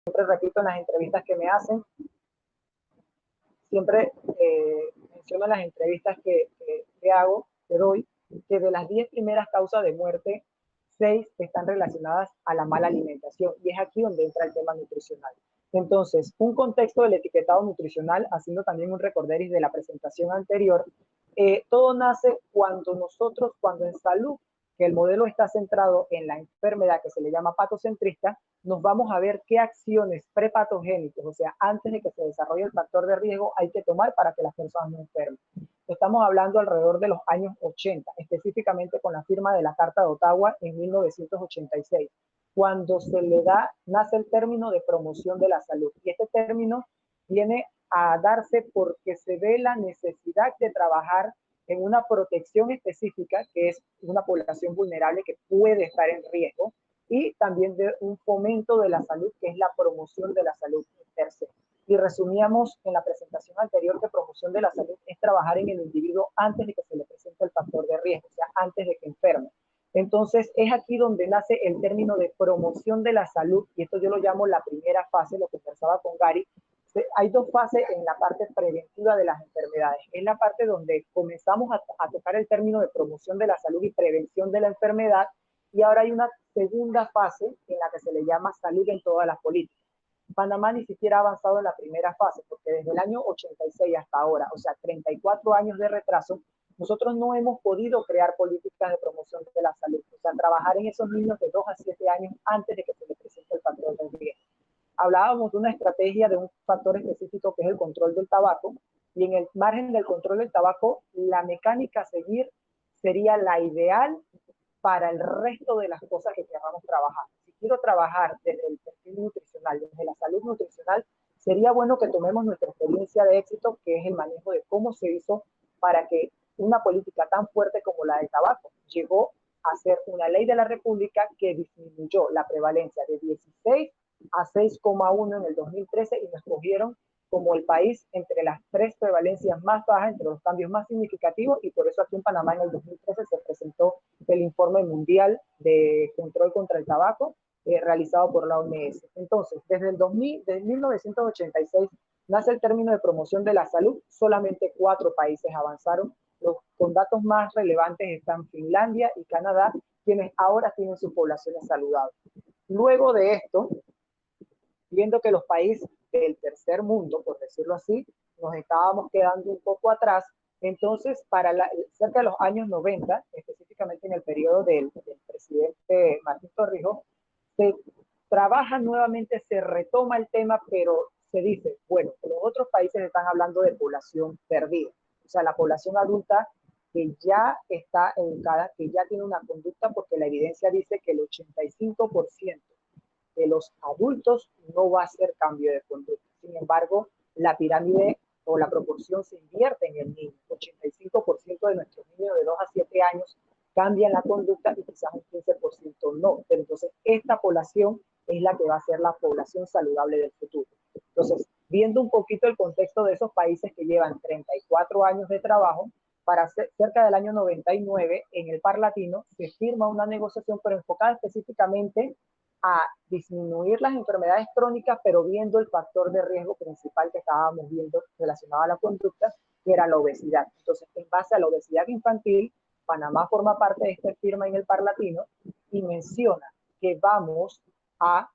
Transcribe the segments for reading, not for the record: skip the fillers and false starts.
siempre repito en las entrevistas que me hacen, siempre menciono en las entrevistas que hago, que doy, que de las 10 primeras causas de muerte, 6 están relacionadas a la mala alimentación, y es aquí donde entra el tema nutricional. Entonces, un contexto del etiquetado nutricional, haciendo también un recorderis de la presentación anterior, todo nace cuando en salud, que el modelo está centrado en la enfermedad que se le llama patocentrista, nos vamos a ver qué acciones prepatogénicas, o sea, antes de que se desarrolle el factor de riesgo, hay que tomar para que las personas no enfermen. Estamos hablando alrededor de los años 80, específicamente con la firma de la Carta de Ottawa en 1986, cuando nace el término de promoción de la salud. Y este término viene a darse porque se ve la necesidad de trabajar en una protección específica, que es una población vulnerable que puede estar en riesgo, y también de un fomento de la salud, que es la promoción de la salud per se. Y resumíamos en la presentación anterior que promoción de la salud es trabajar en el individuo antes de que se le presente el factor de riesgo, o sea, antes de que enferme. Entonces, es aquí donde nace el término de promoción de la salud, y esto yo lo llamo la primera fase, lo que conversaba con Gary. Hay dos fases en la parte preventiva de las enfermedades. Es la parte donde comenzamos a tocar el término de promoción de la salud y prevención de la enfermedad, y ahora hay una segunda fase en la que se le llama salud en todas las políticas. Panamá ni siquiera ha avanzado en la primera fase, porque desde el año 86 hasta ahora, o sea, 34 años de retraso, nosotros no hemos podido crear políticas de promoción de la salud, o sea, trabajar en esos niños de 2 a 7 años antes de que se les presente el factor de riesgo. Hablábamos de una estrategia de un factor específico que es el control del tabaco, y en el margen del control del tabaco, la mecánica a seguir sería la ideal para el resto de las cosas que queramos trabajar. Si quiero trabajar desde el perfil nutricional, desde la salud nutricional, sería bueno que tomemos nuestra experiencia de éxito, que es el manejo de cómo se hizo para que una política tan fuerte como la del tabaco llegó a ser una ley de la República que disminuyó la prevalencia de 16 a 6,1 en el 2013, y nos cogieron como el país entre las 3 prevalencias más bajas, entre los cambios más significativos, y por eso aquí en Panamá en el 2013 se presentó el informe mundial de control contra el tabaco realizado por la OMS. Entonces, desde 1986 nace el término de promoción de la salud. Solamente 4 países avanzaron. Con datos más relevantes están Finlandia y Canadá, quienes ahora tienen sus poblaciones saludables. Luego de esto, viendo que los países del tercer mundo, por decirlo así, nos estábamos quedando un poco atrás, entonces cerca de los años 90, específicamente en el periodo del presidente Martín Torrijos, se trabaja nuevamente, se retoma el tema, pero se dice, bueno, los otros países están hablando de población perdida, o sea, la población adulta que ya está educada, que ya tiene una conducta, porque la evidencia dice que el 85% de los adultos no va a hacer cambio de conducta. Sin embargo, la pirámide o la proporción se invierte en el niño. 85% de nuestros niños de 2 a 7 años cambian la conducta, y quizás un 15% no. Pero entonces esta población es la que va a ser la población saludable del futuro. Entonces, viendo un poquito el contexto de esos países que llevan 34 años de trabajo, cerca del año 99 en el Parlatino se firma una negociación, pero enfocada específicamente a disminuir las enfermedades crónicas, pero viendo el factor de riesgo principal que estábamos viendo relacionado a la conducta, que era la obesidad. Entonces, en base a la obesidad infantil, Panamá forma parte de esta firma en el Parlatino y menciona que vamos a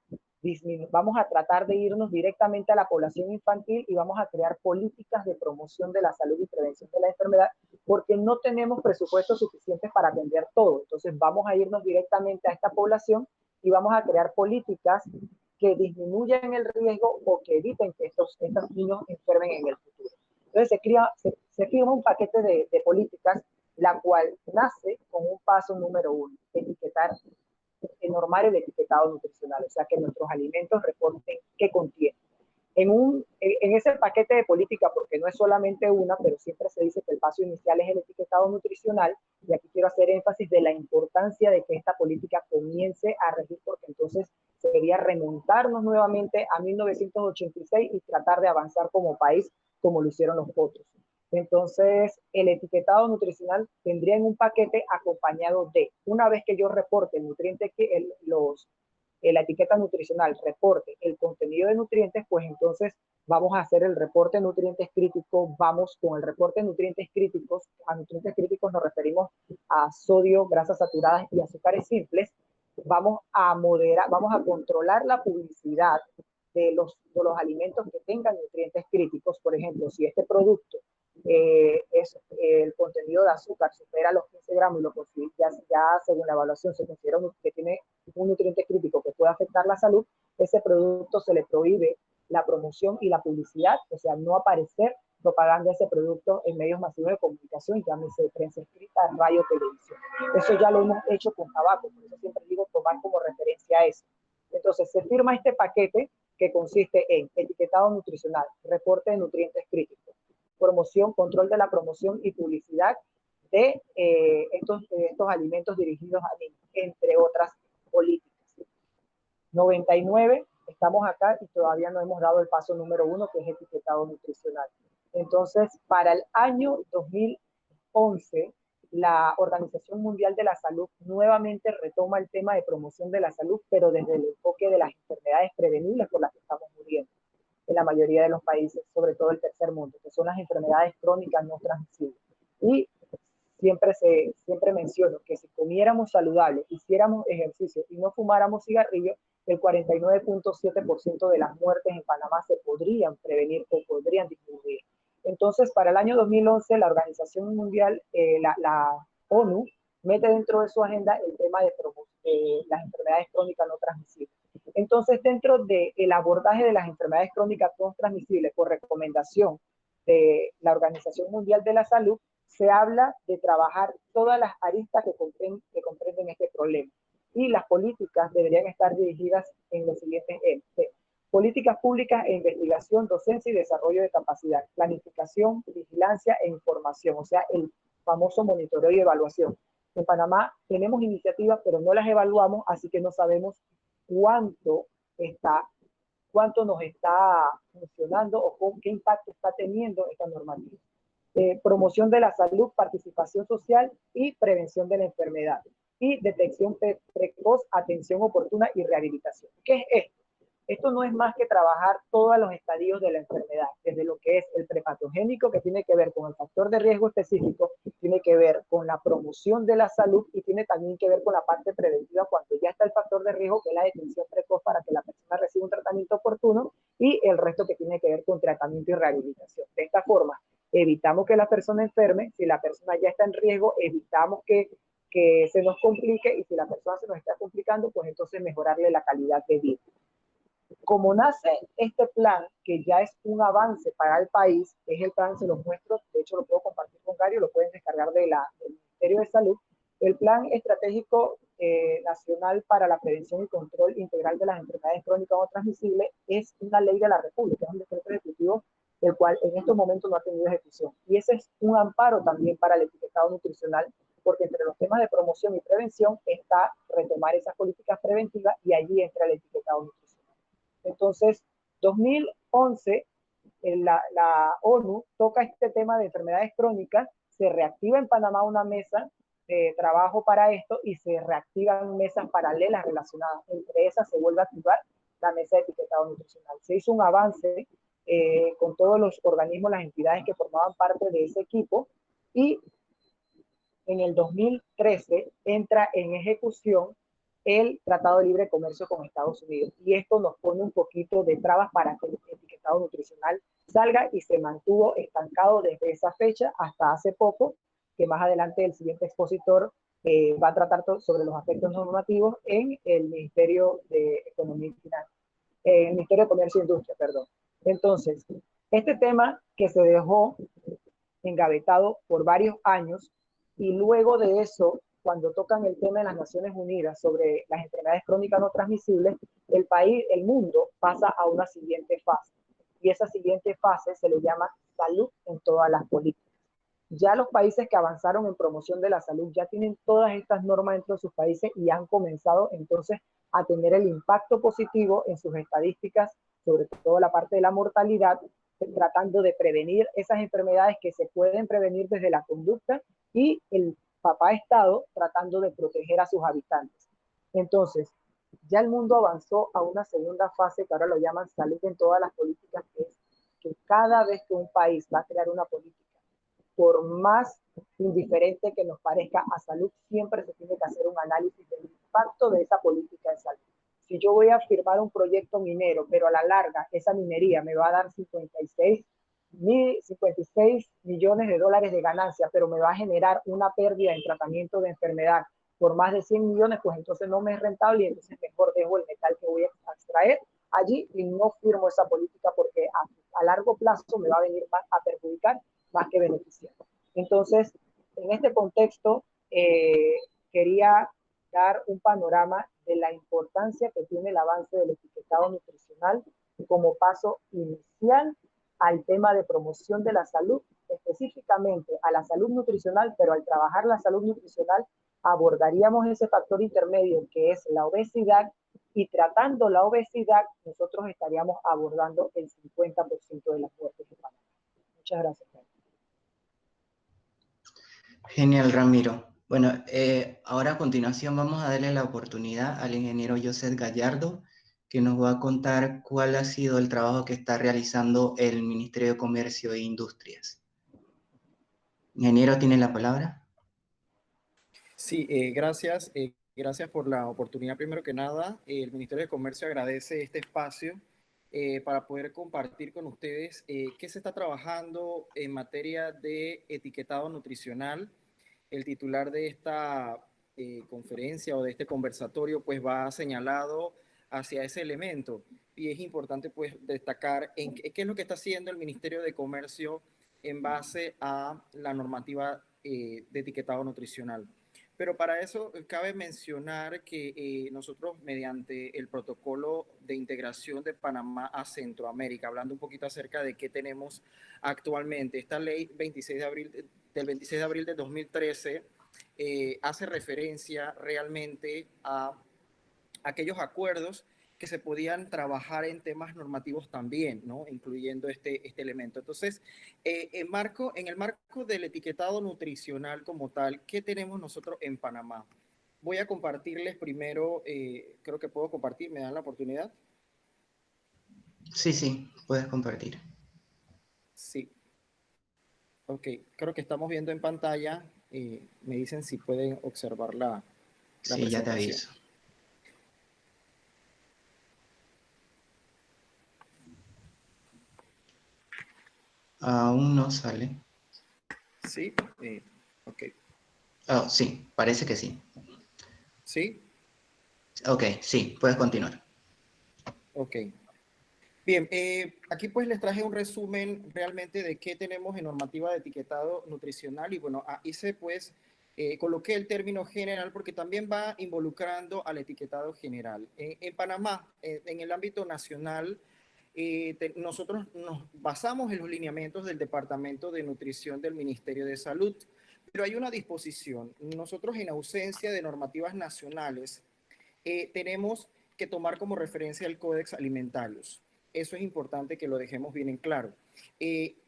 tratar de irnos directamente a la población infantil, y vamos a crear políticas de promoción de la salud y prevención de la enfermedad, porque no tenemos presupuestos suficientes para atender todo. Entonces, vamos a irnos directamente a esta población y vamos a crear políticas que disminuyan el riesgo o que eviten que estos niños enfermen en el futuro. Entonces se firma un paquete de políticas, la cual nace con un paso número 1, normar el etiquetado nutricional, o sea, que nuestros alimentos reporten qué contienen. En ese paquete de política, porque no es solamente una, pero siempre se dice que el paso inicial es el etiquetado nutricional, y aquí quiero hacer énfasis de la importancia de que esta política comience a regir, porque entonces sería remontarnos nuevamente a 1986 y tratar de avanzar como país como lo hicieron los otros. Entonces, el etiquetado nutricional tendría en un paquete acompañado de, una vez que yo reporte el nutriente, los la etiqueta nutricional reporte el contenido de nutrientes, pues entonces vamos a hacer el reporte de nutrientes críticos, vamos con el reporte de nutrientes críticos, a nutrientes críticos nos referimos a sodio, grasas saturadas y azúcares simples, vamos a moderar, vamos a controlar la publicidad de los alimentos que tengan nutrientes críticos. Por ejemplo, si este producto el contenido de azúcar supera los 15 gramos y ya según la evaluación se considera que tiene un nutriente crítico que puede afectar la salud, ese producto se le prohíbe la promoción y la publicidad, o sea, no aparecer propaganda de ese producto en medios masivos de comunicación, llámese prensa escrita, radio, televisión. Eso ya lo hemos hecho con tabaco, por eso siempre digo tomar como referencia eso. Entonces, se firma este paquete que consiste en etiquetado nutricional, reporte de nutrientes críticos, promoción, control de la promoción y publicidad de estos alimentos dirigidos a niños, entre otras políticas. 99, estamos acá y todavía no hemos dado el paso número 1, que es etiquetado nutricional. Entonces, para el año 2011, la Organización Mundial de la Salud nuevamente retoma el tema de promoción de la salud, pero desde el enfoque de las enfermedades prevenibles por las que estamos muriendo en la mayoría de los países, sobre todo el tercer mundo, que son las enfermedades crónicas no transmisibles. Y siempre menciono que si comiéramos saludable, hiciéramos ejercicio y no fumáramos cigarrillos, el 49.7% de las muertes en Panamá se podrían prevenir o podrían disminuir. Entonces, para el año 2011, la Organización Mundial, la ONU, mete dentro de su agenda el tema de las enfermedades crónicas no transmisibles. Entonces, dentro del abordaje de las enfermedades crónicas no transmisibles por recomendación de la Organización Mundial de la Salud, se habla de trabajar todas las aristas que comprenden este problema. Y las políticas deberían estar dirigidas en los siguientes ejes: políticas públicas e investigación, docencia y desarrollo de capacidad, planificación, vigilancia e información, o sea, el famoso monitoreo y evaluación. En Panamá tenemos iniciativas, pero no las evaluamos, así que no sabemos cuánto nos está funcionando o con qué impacto está teniendo esta normativa. Promoción de la salud, participación social y prevención de la enfermedad. Y detección precoz, atención oportuna y rehabilitación. ¿Qué es esto? Esto no es más que trabajar todos los estadios de la enfermedad, desde lo que es el prepatogénico, que tiene que ver con el factor de riesgo específico, tiene que ver con la promoción de la salud y tiene también que ver con la parte preventiva cuando ya está el factor de riesgo, que es la detención precoz para que la persona reciba un tratamiento oportuno, y el resto que tiene que ver con tratamiento y rehabilitación. De esta forma, evitamos que la persona enferme. Si la persona ya está en riesgo, evitamos que se nos complique, y si la persona se nos está complicando, pues entonces mejorarle la calidad de vida. Como nace este plan, que ya es un avance para el país, es el plan, se los muestro, de hecho lo puedo compartir con Gary, lo pueden descargar del Ministerio de Salud, el Plan Estratégico Nacional para la Prevención y Control Integral de las Enfermedades Crónicas no Transmisibles, es una ley de la República, es un decreto ejecutivo, el cual en estos momentos no ha tenido ejecución. Y ese es un amparo también para el etiquetado nutricional, porque entre los temas de promoción y prevención está retomar esas políticas preventivas, y allí entra el etiquetado nutricional. Entonces, 2011, la ONU toca este tema de enfermedades crónicas, se reactiva en Panamá una mesa de trabajo para esto y se reactivan mesas paralelas relacionadas. Entre esas se vuelve a activar la mesa de etiquetado nutricional. Se hizo un avance con todos los organismos, las entidades que formaban parte de ese equipo, y en el 2013 entra en ejecución el Tratado de Libre Comercio con Estados Unidos. Y esto nos pone un poquito de trabas para que el etiquetado nutricional salga, y se mantuvo estancado desde esa fecha hasta hace poco, que más adelante el siguiente expositor va a tratar sobre los aspectos normativos en el Ministerio de Economía y Finanzas, el Ministerio de Comercio e Industria, perdón. Entonces, este tema que se dejó engavetado por varios años, y luego de eso, cuando tocan el tema de las Naciones Unidas sobre las enfermedades crónicas no transmisibles, el mundo pasa a una siguiente fase. Y esa siguiente fase se le llama salud en todas las políticas. Ya los países que avanzaron en promoción de la salud ya tienen todas estas normas dentro de sus países y han comenzado entonces a tener el impacto positivo en sus estadísticas, sobre todo la parte de la mortalidad, tratando de prevenir esas enfermedades que se pueden prevenir desde la conducta, y el papá Estado tratando de proteger a sus habitantes. Entonces, Ya el mundo avanzó a una segunda fase que ahora lo llaman salud en todas las políticas, que es que cada vez que un país va a crear una política, por más indiferente que nos parezca a salud, siempre se tiene que hacer un análisis del impacto de esa política en salud. Si yo voy a firmar un proyecto minero, pero a la larga esa minería me va a dar 56 millones de dólares de ganancia, pero me va a generar una pérdida en tratamiento de enfermedad por más de 100 millones, pues entonces no me es rentable y entonces mejor dejo el metal que voy a extraer allí y no firmo esa política porque a largo plazo me va a venir más a perjudicar más que beneficiar. Entonces, en este contexto, quería dar un panorama de la importancia que tiene el avance del etiquetado nutricional como paso inicial al tema de promoción de la salud, específicamente a la salud nutricional, pero al trabajar la salud nutricional abordaríamos ese factor intermedio que es la obesidad y tratando la obesidad nosotros estaríamos abordando el 50% de las muertes de Panamá. Muchas gracias. Genial, Ramiro. Bueno, ahora a continuación vamos a darle la oportunidad al ingeniero José Gallardo, que nos va a contar cuál ha sido el trabajo que está realizando el Ministerio de Comercio e Industrias. Ingeniero, ¿tiene la palabra? Sí, gracias. Gracias por la oportunidad. Primero que nada, el Ministerio de Comercio agradece este espacio para poder compartir con ustedes qué se está trabajando en materia de etiquetado nutricional. El titular de esta conferencia o de este conversatorio pues va señalado hacia ese elemento y es importante pues destacar qué es lo que está haciendo el Ministerio de Comercio en base a la normativa de etiquetado nutricional. Pero para eso cabe mencionar que nosotros mediante el protocolo de integración de Panamá a Centroamérica, hablando un poquito acerca de qué tenemos actualmente, esta ley 26 de abril, del 26 de abril de 2013 hace referencia realmente a aquellos acuerdos que se podían trabajar en temas normativos también, ¿no? Incluyendo este elemento. Entonces, en el marco del etiquetado nutricional como tal, ¿qué tenemos nosotros en Panamá? Voy a compartirles primero, creo que puedo compartir, ¿me dan la oportunidad? Sí, puedes compartir. Sí. Ok, creo que estamos viendo en pantalla. Me dicen si pueden observar la Sí, ya te presentación. aviso. Aún no sale. Sí, ok. Oh, sí, parece que sí. Sí, Ok, sí, puedes continuar. ok. Bien, aquí pues les traje un resumen realmente de qué tenemos en normativa de etiquetado nutricional y bueno, hice pues, coloqué el término general porque también va involucrando al etiquetado general. En Panamá, en el ámbito nacional, nosotros nos basamos en los lineamientos del Departamento de Nutrición del Ministerio de Salud, pero hay una disposición. Nosotros en ausencia de normativas nacionales, tenemos que tomar como referencia el Códex Alimentarios. Eso es importante que lo dejemos bien en claro.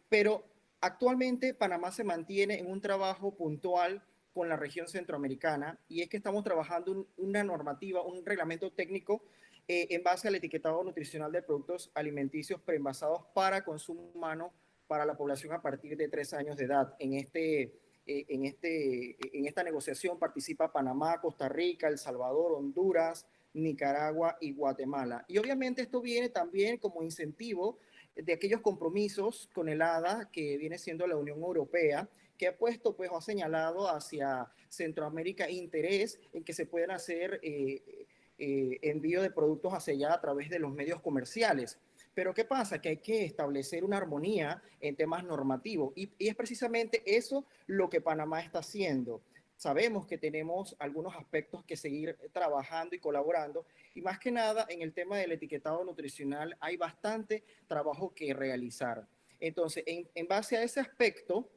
Pero actualmente Panamá se mantiene en un trabajo puntual con la región centroamericana y es que estamos trabajando una normativa, un reglamento técnico en base al etiquetado nutricional de productos alimenticios preenvasados para consumo humano para la población a partir de 3 años de edad. En esta negociación participa Panamá, Costa Rica, El Salvador, Honduras, Nicaragua y Guatemala. Y obviamente esto viene también como incentivo de aquellos compromisos con el ADA, que viene siendo la Unión Europea, que ha puesto, pues, o ha señalado hacia Centroamérica interés en que se puedan hacer envío de productos hacia allá a través de los medios comerciales. Pero ¿qué pasa? Que hay que establecer una armonía en temas normativos y es precisamente eso lo que Panamá está haciendo. Sabemos que tenemos algunos aspectos que seguir trabajando y colaborando y más que nada en el tema del etiquetado nutricional hay bastante trabajo que realizar. Entonces, en base a ese aspecto,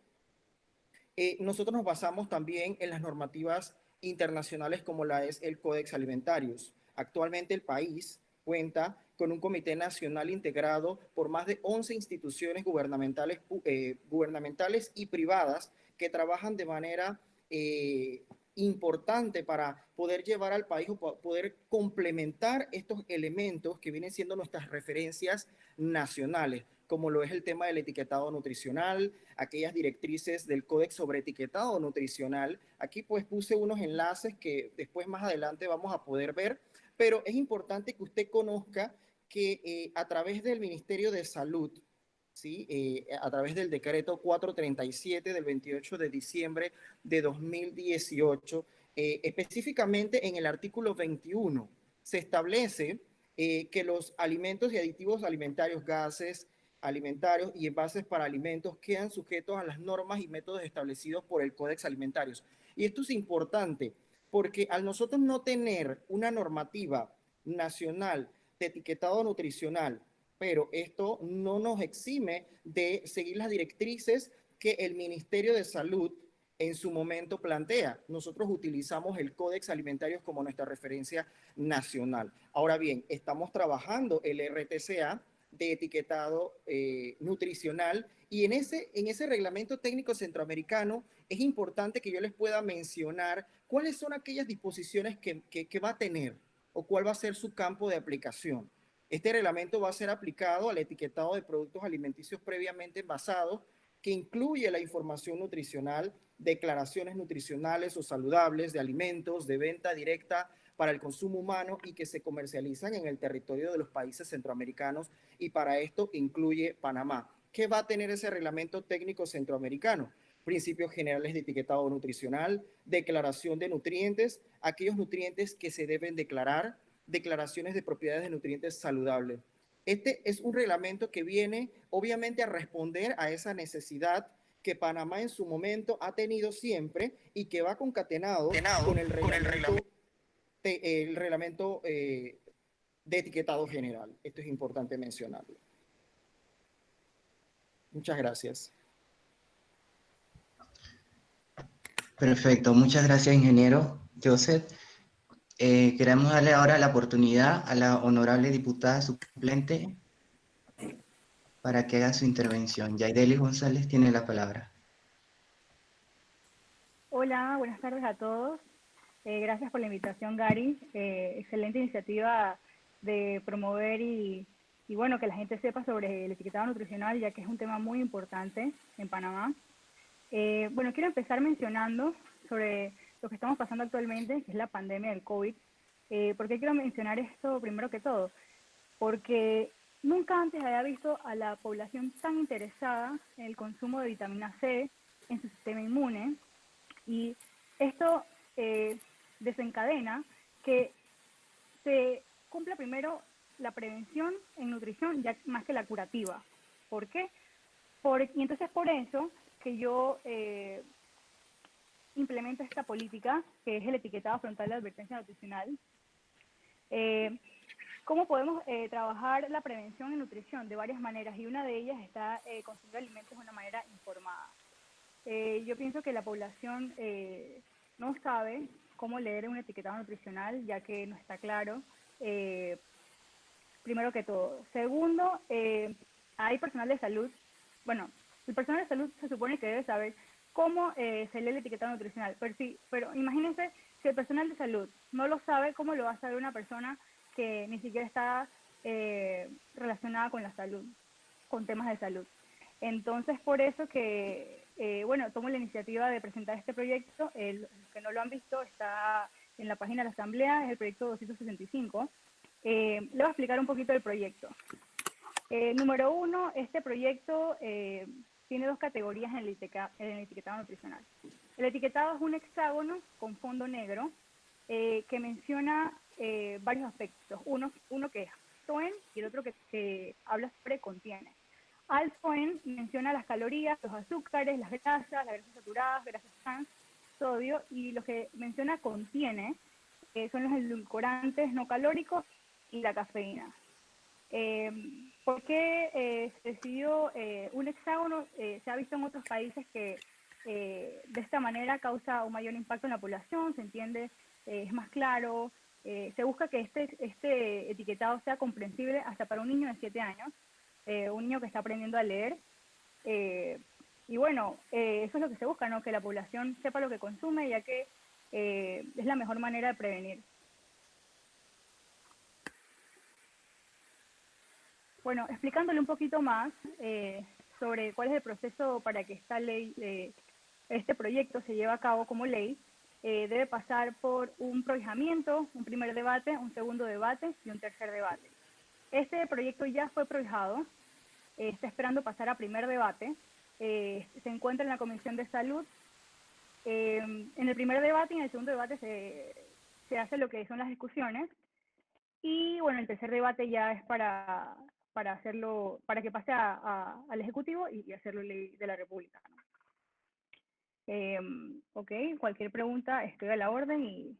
nosotros nos basamos también en las normativas internacionales como la es el Códex Alimentarios. Actualmente el país cuenta con un comité nacional integrado por más de 11 instituciones gubernamentales y privadas que trabajan de manera importante para poder llevar al país o poder complementar estos elementos que vienen siendo nuestras referencias nacionales, como lo es el tema del etiquetado nutricional, aquellas directrices del Códex sobre etiquetado nutricional. Aquí pues puse unos enlaces que después más adelante vamos a poder ver, pero es importante que usted conozca que a través del Ministerio de Salud, ¿sí? A través del decreto 437 del 28 de diciembre de 2018, específicamente en el artículo 21, se establece que los alimentos y aditivos alimentarios, gases alimentarios y envases para alimentos quedan sujetos a las normas y métodos establecidos por el Códex Alimentarios. Y esto es importante porque al nosotros no tener una normativa nacional de etiquetado nutricional, pero esto no nos exime de seguir las directrices que el Ministerio de Salud en su momento plantea. Nosotros utilizamos el Códex Alimentarios como nuestra referencia nacional. Ahora bien, estamos trabajando el RTCA de etiquetado nutricional y en ese reglamento técnico centroamericano es importante que yo les pueda mencionar cuáles son aquellas disposiciones que va a tener o cuál va a ser su campo de aplicación. Este reglamento va a ser aplicado al etiquetado de productos alimenticios previamente envasados, que incluye la información nutricional, declaraciones nutricionales o saludables de alimentos de venta directa para el consumo humano y que se comercializan en el territorio de los países centroamericanos, y para esto incluye Panamá. ¿Qué va a tener ese reglamento técnico centroamericano? Principios generales de etiquetado nutricional, declaración de nutrientes, aquellos nutrientes que se deben declarar, declaraciones de propiedades de nutrientes saludables. Este es un reglamento que viene obviamente a responder a esa necesidad que Panamá en su momento ha tenido siempre y que va concatenado con el reglamento de etiquetado general. Esto es importante mencionarlo. Muchas gracias. Perfecto, muchas gracias, ingeniero Joseph. Queremos darle ahora la oportunidad a la honorable diputada suplente para que haga su intervención. Yaideli González tiene la palabra. Hola, buenas tardes a todos. Gracias por la invitación, Gary. Excelente iniciativa de promover y bueno, que la gente sepa sobre el etiquetado nutricional, ya que es un tema muy importante en Panamá. Bueno, quiero empezar mencionando sobre lo que estamos pasando actualmente, que es la pandemia del COVID. ¿Por qué quiero mencionar esto primero que todo? Porque nunca antes había visto a la población tan interesada en el consumo de vitamina C en su sistema inmune, y esto desencadena que se cumpla primero la prevención en nutrición ya más que la curativa. ¿Por qué? Y entonces por eso que yo implemento esta política, que es el etiquetado frontal de advertencia nutricional. ¿Cómo podemos trabajar la prevención en nutrición? De varias maneras, y una de ellas está consumiendo alimentos de una manera informada. Yo pienso que la población no sabe cómo leer un etiquetado nutricional, ya que no está claro, primero que todo. Segundo, hay personal de salud. Bueno, el personal de salud se supone que debe saber cómo se lee el etiquetado nutricional, pero imagínense si el personal de salud no lo sabe, ¿cómo lo va a saber una persona que ni siquiera está relacionada con la salud, con temas de salud? Entonces, por eso que, bueno, tomo la iniciativa de presentar este proyecto. Los que no lo han visto, está en la página de la Asamblea, es el proyecto 265. Le voy a explicar un poquito del proyecto. Número uno, este proyecto tiene dos categorías en el etiquetado nutricional. El etiquetado es un hexágono con fondo negro que menciona varios aspectos. Uno que es alto en y el otro que habla sobre contiene. Alto en menciona las calorías, los azúcares, las grasas saturadas, grasas trans, sodio, y lo que menciona contiene son los edulcorantes no calóricos y la cafeína. ¿Por qué se decidió un hexágono? Se ha visto en otros países que de esta manera causa un mayor impacto en la población, se entiende, es más claro, se busca que este etiquetado sea comprensible hasta para un niño de 7 años, un niño que está aprendiendo a leer, y bueno, eso es lo que se busca, ¿no? Que la población sepa lo que consume, ya que es la mejor manera de prevenir. Bueno, explicándole un poquito más sobre cuál es el proceso para que esta ley, este proyecto se lleve a cabo como ley, debe pasar por un prohijamiento, un primer debate, un segundo debate y un tercer debate. Este proyecto ya fue prohijado, está esperando pasar a primer debate, se encuentra en la Comisión de Salud. En el primer debate y en el segundo debate se hace lo que son las discusiones, y bueno, el tercer debate ya es para hacerlo, para que pase al Ejecutivo y hacerlo ley de la República, ¿no? Ok, cualquier pregunta estoy a la orden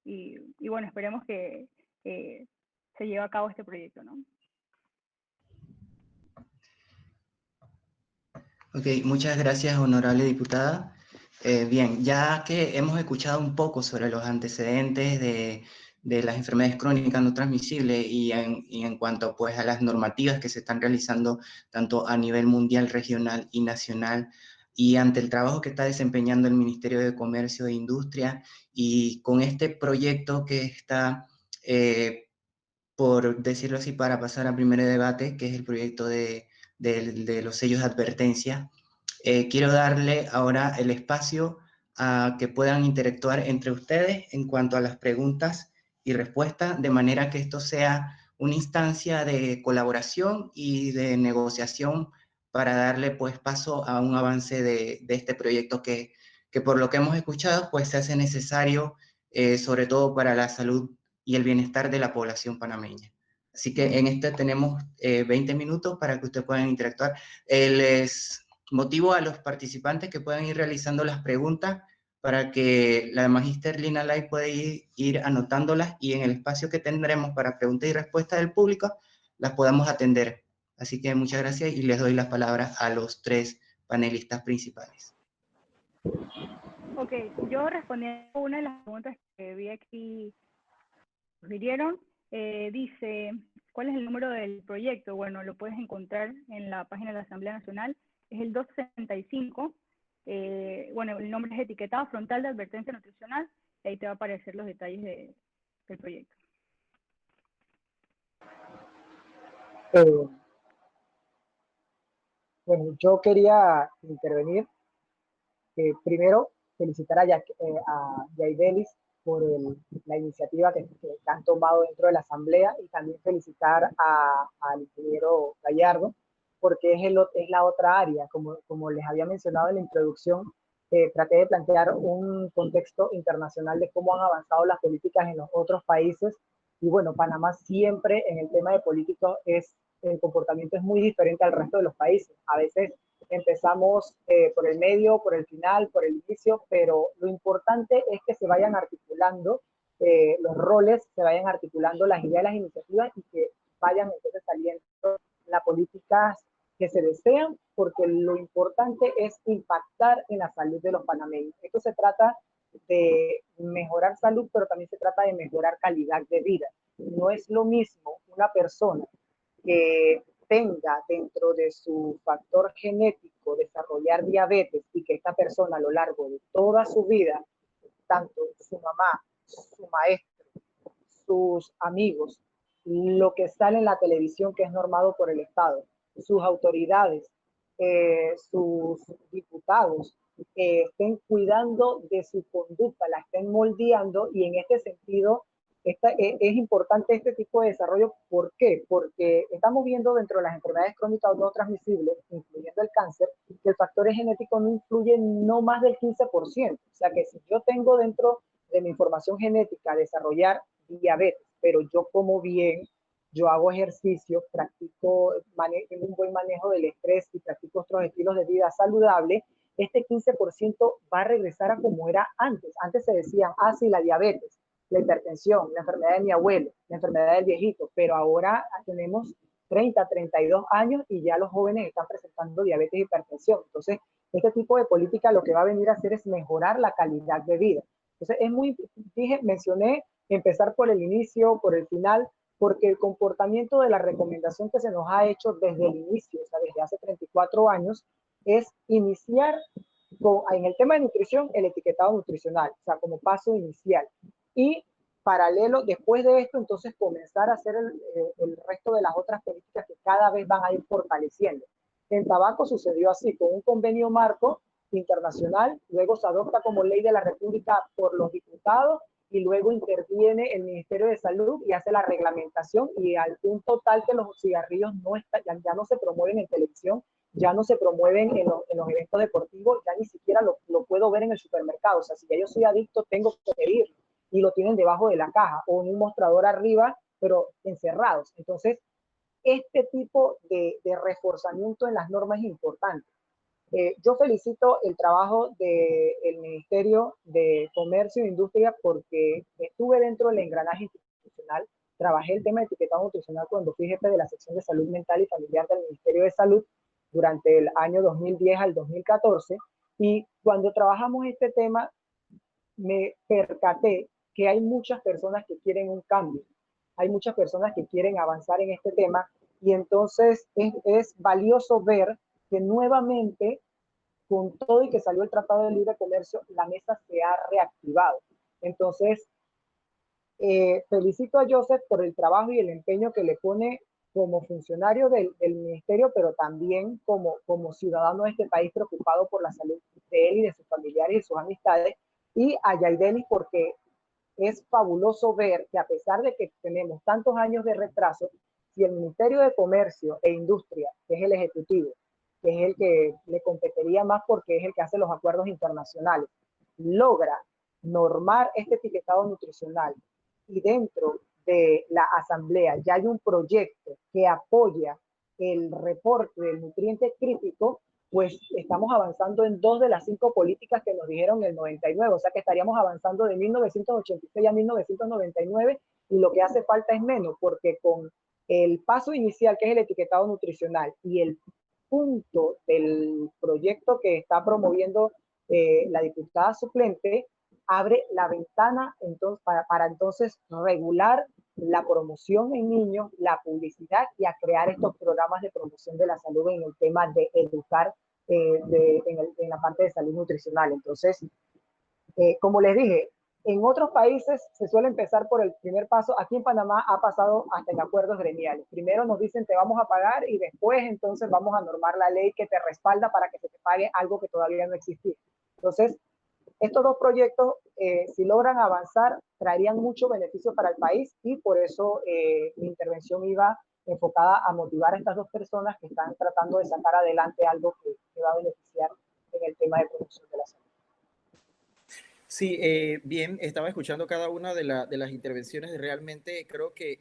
y bueno, esperemos que se lleve a cabo este proyecto, ¿no? Ok, muchas gracias, honorable diputada. Bien, ya que hemos escuchado un poco sobre los antecedentes de las enfermedades crónicas no transmisibles y en cuanto pues, a las normativas que se están realizando tanto a nivel mundial, regional y nacional, y ante el trabajo que está desempeñando el Ministerio de Comercio e Industria, y con este proyecto que está, por decirlo así, para pasar a primer debate, que es el proyecto de los sellos de advertencia, quiero darle ahora el espacio a que puedan interactuar entre ustedes en cuanto a las preguntas y respuestas, de manera que esto sea una instancia de colaboración y de negociación para darle pues paso a un avance de este proyecto que por lo que hemos escuchado pues se hace necesario, sobre todo para la salud y el bienestar de la población panameña. Así que en este tenemos 20 minutos para que ustedes puedan interactuar. Les motivo a los participantes que puedan ir realizando las preguntas para que la magíster Lina Lai pueda ir anotándolas y en el espacio que tendremos para preguntas y respuestas del público las podamos atender. Así que muchas gracias y les doy las palabras a los tres panelistas principales. Ok, yo respondiendo a una de las preguntas que vi aquí, sugirieron, dice, ¿cuál es el número del proyecto? Bueno, lo puedes encontrar en la página de la Asamblea Nacional, es el 265, bueno, el nombre es etiquetado frontal de advertencia nutricional, y ahí te va a aparecer los detalles del proyecto. Bueno, yo quería intervenir. Primero, felicitar a Yaidelis por la iniciativa que han tomado dentro de la Asamblea y también felicitar al ingeniero Gallardo porque es la otra área. Como les había mencionado en la introducción, traté de plantear un contexto internacional de cómo han avanzado las políticas en los otros países y bueno, Panamá siempre en el tema de políticos el comportamiento es muy diferente al resto de los países. A veces empezamos por el medio, por el final, por el inicio, pero lo importante es que se vayan articulando los roles, se vayan articulando las ideas, las iniciativas y que vayan entonces saliendo las políticas que se desean, porque lo importante es impactar en la salud de los panameños. Esto se trata de mejorar salud, pero también se trata de mejorar calidad de vida. No es lo mismo una persona que tenga dentro de su factor genético desarrollar diabetes y que esta persona a lo largo de toda su vida, tanto su mamá, su maestro, sus amigos, lo que sale en la televisión que es normado por el Estado, sus autoridades, sus diputados, estén cuidando de su conducta, la estén moldeando y en este sentido es importante este tipo de desarrollo. ¿Por qué? Porque estamos viendo dentro de las enfermedades crónicas no transmisibles, incluyendo el cáncer, que el factor genético no influye no más del 15%. O sea que si yo tengo dentro de mi información genética desarrollar diabetes, pero yo como bien, yo hago ejercicio, tengo un buen manejo del estrés y practico otros estilos de vida saludables, este 15% va a regresar a como era antes. Antes se decían, sí, la diabetes, la hipertensión, la enfermedad de mi abuelo, la enfermedad del viejito, pero ahora tenemos 30, 32 años y ya los jóvenes están presentando diabetes y hipertensión. Entonces, este tipo de política lo que va a venir a hacer es mejorar la calidad de vida. Entonces, mencioné empezar por el inicio, por el final, porque el comportamiento de la recomendación que se nos ha hecho desde el inicio, o sea, desde hace 34 años, es iniciar En el tema de nutrición, el etiquetado nutricional, o sea, como paso inicial. Y paralelo, después de esto, entonces comenzar a hacer el resto de las otras políticas que cada vez van a ir fortaleciendo. En tabaco sucedió así, con un convenio marco internacional, luego se adopta como ley de la República por los diputados y luego interviene el Ministerio de Salud y hace la reglamentación y al punto tal que los cigarrillos ya no se promueven en televisión, ya no se promueven en los eventos deportivos, ya ni siquiera lo puedo ver en el supermercado. O sea, si ya yo soy adicto, tengo que pedirlo y lo tienen debajo de la caja o en un mostrador arriba, pero encerrados. Entonces, este tipo de reforzamiento en las normas es importante. Yo felicito el trabajo del Ministerio de Comercio e Industria porque estuve dentro del engranaje institucional, trabajé el tema de etiquetado nutricional cuando fui jefe de la sección de salud mental y familiar del Ministerio de Salud durante el año 2010 al 2014 y cuando trabajamos este tema me percaté que hay muchas personas que quieren un cambio, hay muchas personas que quieren avanzar en este tema y entonces es valioso ver que nuevamente con todo y que salió el Tratado de Libre Comercio, la mesa se ha reactivado. Entonces, felicito a Joseph por el trabajo y el empeño que le pone como funcionario del ministerio, pero también como ciudadano de este país preocupado por la salud de él y de sus familiares y sus amistades, y a Yaidelis porque es fabuloso ver que a pesar de que tenemos tantos años de retraso, si el Ministerio de Comercio e Industria, que es el ejecutivo, que es el que le competiría más porque es el que hace los acuerdos internacionales, logra normar este etiquetado nutricional y dentro de la asamblea ya hay un proyecto que apoya el reporte del nutriente crítico, pues estamos avanzando en 2 de las 5 políticas que nos dijeron en el 99, o sea que estaríamos avanzando de 1986 a 1999 y lo que hace falta es menos, porque con el paso inicial que es el etiquetado nutricional y el punto del proyecto que está promoviendo la diputada suplente, abre la ventana entonces, para entonces regular la promoción en niños, la publicidad y a crear estos programas de promoción de la salud en el tema de educar en la parte de salud nutricional. Entonces, como les dije, en otros países se suele empezar por el primer paso. Aquí en Panamá ha pasado hasta en acuerdos gremiales. Primero nos dicen te vamos a pagar y después entonces vamos a normar la ley que te respalda para que se te pague algo que todavía no existía. Entonces, estos dos proyectos, si logran avanzar, traerían mucho beneficio para el país y por eso mi intervención iba enfocada a motivar a estas dos personas que están tratando de sacar adelante algo que va a beneficiar en el tema de promoción de la salud. Sí, bien, estaba escuchando cada una de las intervenciones. Realmente creo que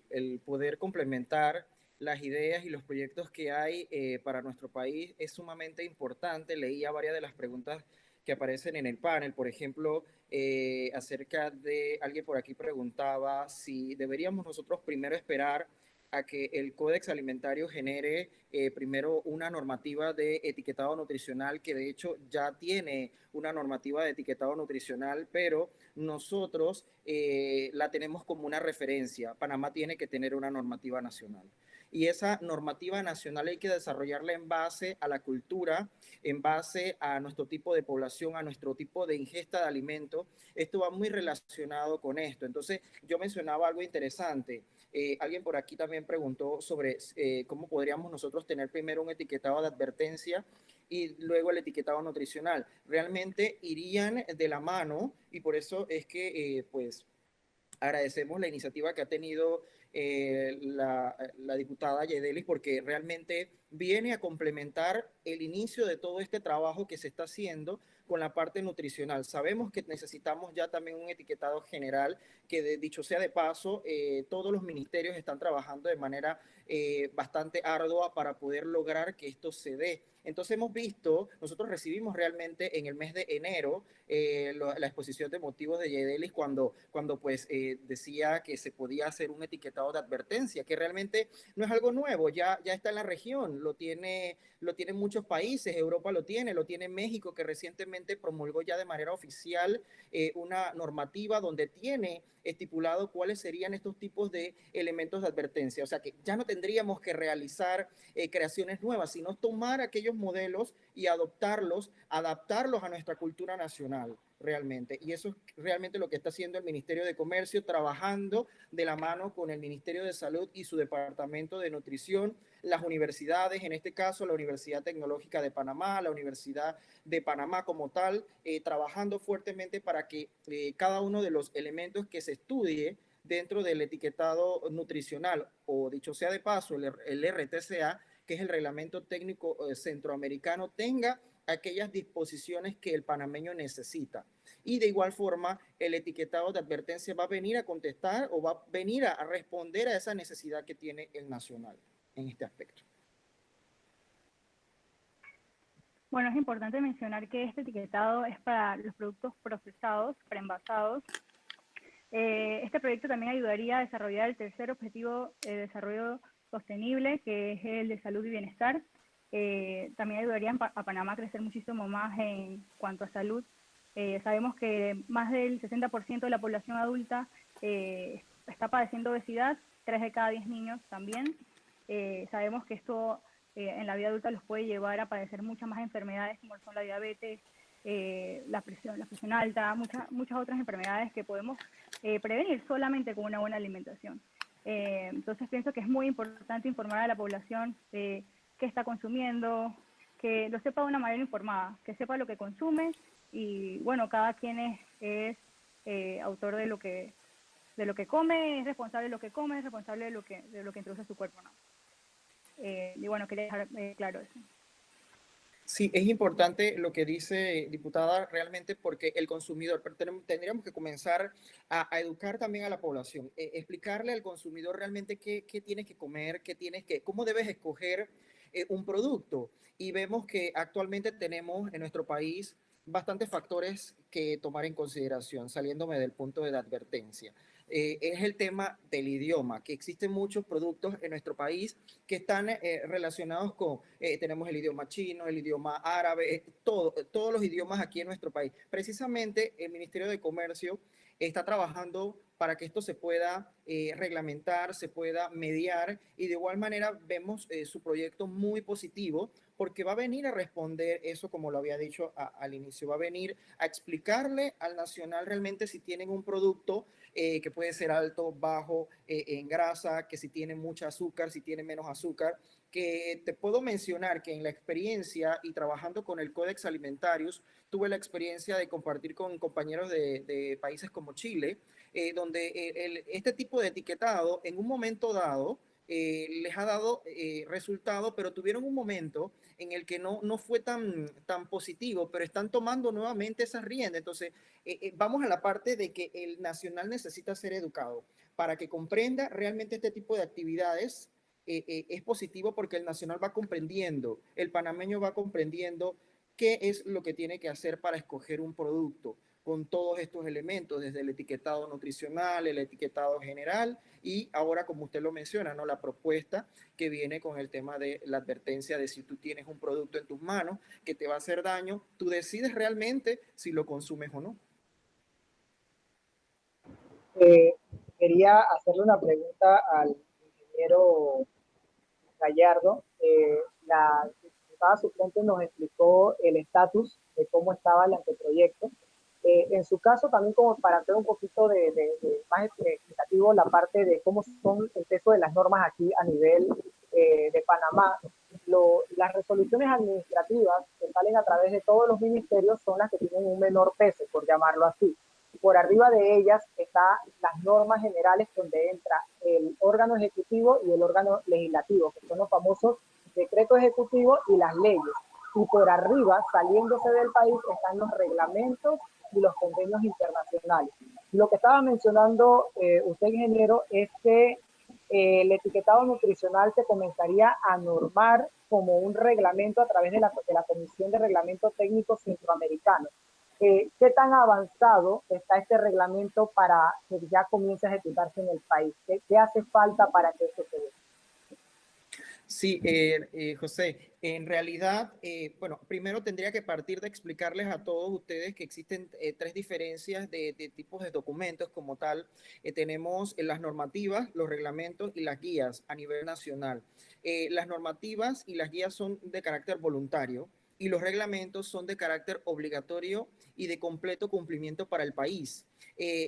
el poder complementar las ideas y los proyectos que hay para nuestro país es sumamente importante. Leía varias de las preguntas que aparecen en el panel, por ejemplo, acerca de, alguien por aquí preguntaba si deberíamos nosotros primero esperar a que el Códex Alimentario genere primero una normativa de etiquetado nutricional, que de hecho ya tiene una normativa de etiquetado nutricional, pero nosotros la tenemos como una referencia. Panamá tiene que tener una normativa nacional. Y esa normativa nacional hay que desarrollarla en base a la cultura, en base a nuestro tipo de población, a nuestro tipo de ingesta de alimentos. Esto va muy relacionado con esto. Entonces, yo mencionaba algo interesante. Alguien por aquí también preguntó sobre cómo podríamos nosotros tener primero un etiquetado de advertencia y luego el etiquetado nutricional. Realmente irían de la mano y por eso es que pues agradecemos la iniciativa que ha tenido la diputada Yedelis, porque realmente viene a complementar el inicio de todo este trabajo que se está haciendo con la parte nutricional. Sabemos que necesitamos ya también un etiquetado general, que dicho sea de paso, todos los ministerios están trabajando de manera bastante ardua para poder lograr que esto se dé. Entonces hemos visto, nosotros recibimos realmente en el mes de enero la exposición de motivos de Yedelis cuando pues decía que se podía hacer un etiquetado de advertencia, que realmente no es algo nuevo, ya está en la región, lo tienen muchos países, Europa lo tiene México, que recientemente recientemente promulgó ya de manera oficial una normativa donde tiene estipulado cuáles serían estos tipos de elementos de advertencia. O sea que ya no tendríamos que realizar creaciones nuevas, sino tomar aquellos modelos y adoptarlos, adaptarlos a nuestra cultura nacional realmente. Y eso es realmente lo que está haciendo el Ministerio de Comercio, trabajando de la mano con el Ministerio de Salud y su Departamento de Nutrición, las universidades, en este caso la Universidad Tecnológica de Panamá, la Universidad de Panamá como tal, trabajando fuertemente para que cada uno de los elementos que se estudie dentro del etiquetado nutricional, o dicho sea de paso, el RTCA, que es el Reglamento Técnico Centroamericano, tenga aquellas disposiciones que el panameño necesita. Y de igual forma, el etiquetado de advertencia va a venir a contestar o va a venir a responder a esa necesidad que tiene el nacional en este aspecto. Bueno, es importante mencionar que este etiquetado es para los productos procesados, preenvasados. Este proyecto también ayudaría a desarrollar el tercer objetivo de desarrollo sostenible, que es el de salud y bienestar. También ayudaría a Panamá a crecer muchísimo más en cuanto a salud. Sabemos que más del 60% de la población adulta está padeciendo obesidad, 3 de cada 10 niños también. Sabemos que esto en la vida adulta los puede llevar a padecer muchas más enfermedades como son la diabetes, la presión alta, muchas otras enfermedades que podemos prevenir solamente con una buena alimentación. Entonces pienso que es muy importante informar a la población qué está consumiendo, que lo sepa de una manera informada, que sepa lo que consume y bueno, cada quien es autor de lo que come, es responsable de lo que come, es responsable de lo que introduce a su cuerpo, ¿no? Y bueno, quería dejar claro eso. Sí, es importante lo que dice diputada realmente porque el consumidor, pero tendríamos que comenzar a educar también a la población, explicarle al consumidor realmente qué tienes que comer, cómo debes escoger un producto. Y vemos que actualmente tenemos en nuestro país bastantes factores que tomar en consideración, saliéndome del punto de la advertencia. Es el tema del idioma, que existen muchos productos en nuestro país que están relacionados con, tenemos el idioma chino, el idioma árabe, todos los idiomas aquí en nuestro país. Precisamente el Ministerio de Comercio está trabajando para que esto se pueda reglamentar, se pueda mediar y de igual manera vemos su proyecto muy positivo porque va a venir a responder eso como lo había dicho al inicio, va a venir a explicarle al nacional realmente si tienen un producto que puede ser alto, bajo en grasa, que si tiene mucho azúcar, si tiene menos azúcar, que te puedo mencionar que en la experiencia y trabajando con el Codex Alimentarius, tuve la experiencia de compartir con compañeros de países como Chile, donde este tipo de etiquetado en un momento dado les ha dado resultado, pero tuvieron un momento en el que no fue tan positivo, pero están tomando nuevamente esas riendas. Entonces, vamos a la parte de que el nacional necesita ser educado para que comprenda realmente este tipo de actividades. Es positivo porque el nacional va comprendiendo, el panameño va comprendiendo qué es lo que tiene que hacer para escoger un producto con todos estos elementos, desde el etiquetado nutricional, el etiquetado general y ahora, como usted lo menciona, ¿no? La propuesta que viene con el tema de la advertencia de si tú tienes un producto en tus manos que te va a hacer daño, tú decides realmente si lo consumes o no. Quería hacerle una pregunta al ingeniero Gallardo. La diputada suplente nos explicó el estatus de cómo estaba el anteproyecto. En su caso, también como para hacer un poquito de más explicativo la parte de cómo son el peso de las normas aquí a nivel de Panamá, las resoluciones administrativas que salen a través de todos los ministerios son las que tienen un menor peso, por llamarlo así. Por arriba de ellas están las normas generales donde entra el órgano ejecutivo y el órgano legislativo, que son los famosos decretos ejecutivos y las leyes. Y por arriba, saliéndose del país, están los reglamentos y los convenios internacionales. Lo que estaba mencionando usted, ingeniero, es que el etiquetado nutricional se comenzaría a normar como un reglamento a través de la Comisión de Reglamento Técnico Centroamericano. ¿Qué tan avanzado está este reglamento para que ya comience a ejecutarse en el país? ¿Qué hace falta para que esto se dé? Sí, José, en realidad, bueno, primero tendría que partir de explicarles a todos ustedes que existen tres diferencias de tipos de documentos como tal. Tenemos las normativas, los reglamentos y las guías a nivel nacional. Las normativas y las guías son de carácter voluntario y los reglamentos son de carácter obligatorio y de completo cumplimiento para el país.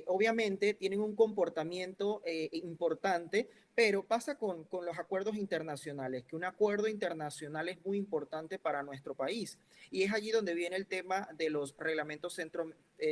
Obviamente tienen un comportamiento importante, pero pasa con los acuerdos internacionales, que un acuerdo internacional es muy importante para nuestro país. Y es allí donde viene el tema de los reglamentos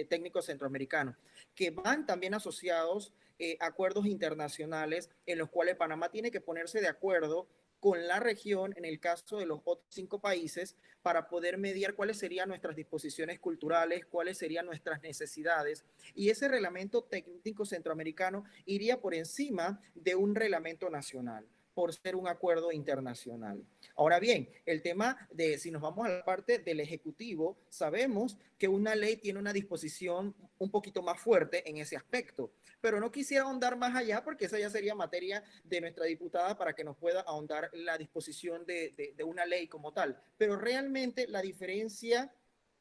técnicos centroamericanos, que van también asociados acuerdos internacionales en los cuales Panamá tiene que ponerse de acuerdo con la región, en el caso de los otros 5 países, para poder mediar cuáles serían nuestras disposiciones culturales, cuáles serían nuestras necesidades. Y ese reglamento técnico centroamericano iría por encima de un reglamento nacional, por ser un acuerdo internacional. Ahora bien, el tema de si nos vamos a la parte del Ejecutivo, sabemos que una ley tiene una disposición un poquito más fuerte en ese aspecto, pero no quisiera ahondar más allá porque esa ya sería materia de nuestra diputada para que nos pueda ahondar la disposición de una ley como tal. Pero realmente la diferencia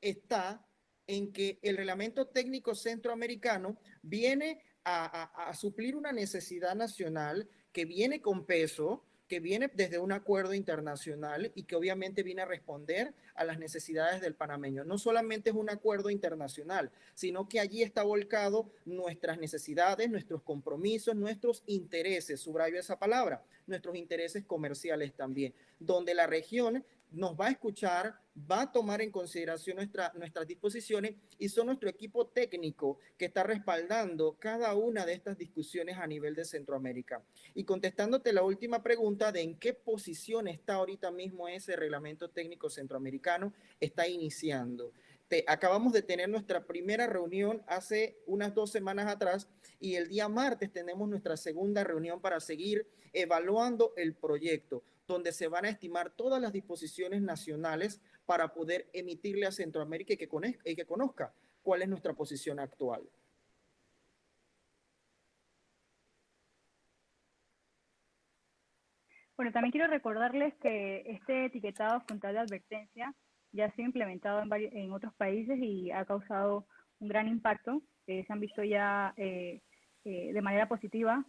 está en que el reglamento técnico centroamericano viene a suplir una necesidad nacional que viene con peso, que viene desde un acuerdo internacional y que obviamente viene a responder a las necesidades del panameño. No solamente es un acuerdo internacional, sino que allí está volcado nuestras necesidades, nuestros compromisos, nuestros intereses, subrayo esa palabra, nuestros intereses comerciales también, donde la región nos va a escuchar, va a tomar en consideración nuestras disposiciones y son nuestro equipo técnico que está respaldando cada una de estas discusiones a nivel de Centroamérica. Y contestándote la última pregunta de en qué posición está ahorita mismo ese reglamento técnico centroamericano, está iniciando. Acabamos de tener nuestra primera reunión hace unas 2 semanas atrás y el día martes tenemos nuestra segunda reunión para seguir evaluando el proyecto, donde se van a estimar todas las disposiciones nacionales para poder emitirle a Centroamérica y que conozca cuál es nuestra posición actual. Bueno, también quiero recordarles que este etiquetado frontal de advertencia ya ha sido implementado en otros países y ha causado un gran impacto. Se han visto ya de manera positiva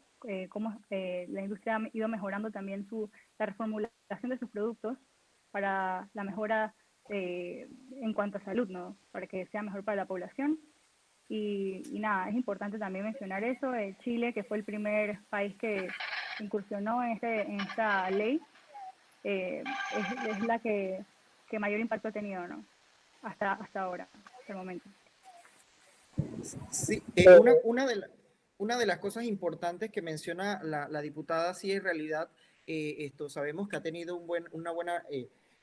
cómo la industria ha ido mejorando también la reformulación de sus productos para la mejora en cuanto a salud, ¿no? Para que sea mejor para la población. Y nada, es importante también mencionar eso. Chile, que fue el primer país que incursionó en esta ley, es la que mayor impacto ha tenido, ¿no? Hasta ahora, hasta el momento. Sí, una de las cosas importantes que menciona la diputada, sí, en realidad, sabemos que ha tenido una buena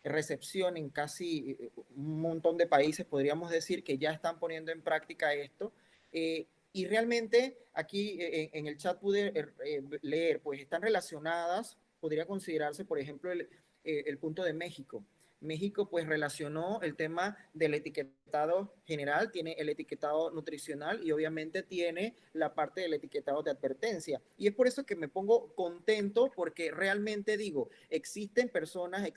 recepción en casi un montón de países, podríamos decir, que ya están poniendo en práctica esto. Y realmente aquí en el chat pude leer, pues están relacionadas, podría considerarse, por ejemplo, el punto de México. México pues relacionó el tema del etiquetado general, tiene el etiquetado nutricional y obviamente tiene la parte del etiquetado de advertencia. Y es por eso que me pongo contento porque realmente digo, existen personas,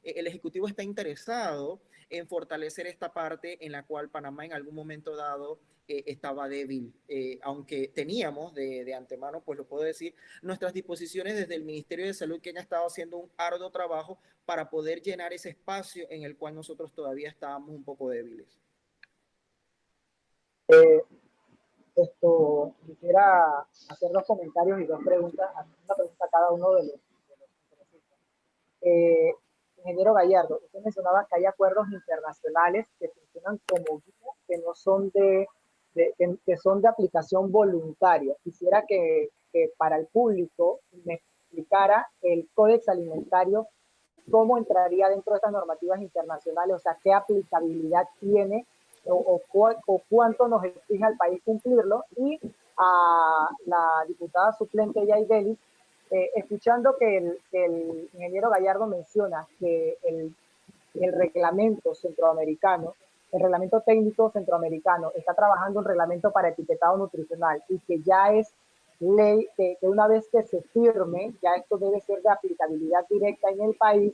el Ejecutivo está interesado en fortalecer esta parte en la cual Panamá en algún momento dado estaba débil, aunque teníamos de antemano, pues lo puedo decir, nuestras disposiciones desde el Ministerio de Salud que han estado haciendo un arduo trabajo para poder llenar ese espacio en el cual nosotros todavía estábamos un poco débiles. Quisiera hacer 2 comentarios y 2 preguntas, una pregunta a cada uno de los congresistas. Ingeniero Gallardo, usted mencionaba que hay acuerdos internacionales que funcionan como guía, que no son que son de aplicación voluntaria. Quisiera que para el público me explicara el Códex Alimentario, cómo entraría dentro de estas normativas internacionales, o sea, qué aplicabilidad tiene o cuánto nos exige al país cumplirlo. Y a la diputada suplente Yaidelis, escuchando que el ingeniero Gallardo menciona que el reglamento centroamericano, el reglamento técnico centroamericano está trabajando un reglamento para etiquetado nutricional y que ya es ley, que una vez que se firme, ya esto debe ser de aplicabilidad directa en el país,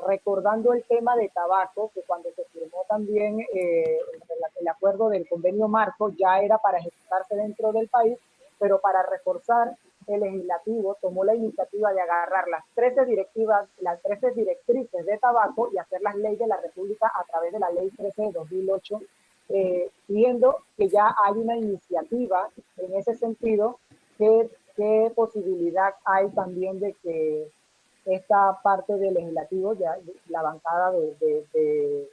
recordando el tema de tabaco, que cuando se firmó también el acuerdo del convenio marco ya era para ejecutarse dentro del país, pero para reforzar el legislativo tomó la iniciativa de agarrar las 13 directivas, las 13 directrices de tabaco y hacer las leyes de la República a través de la ley 13 de 2008, viendo que ya hay una iniciativa en ese sentido. ¿Qué posibilidad hay también de que esta parte del legislativo, ya la bancada que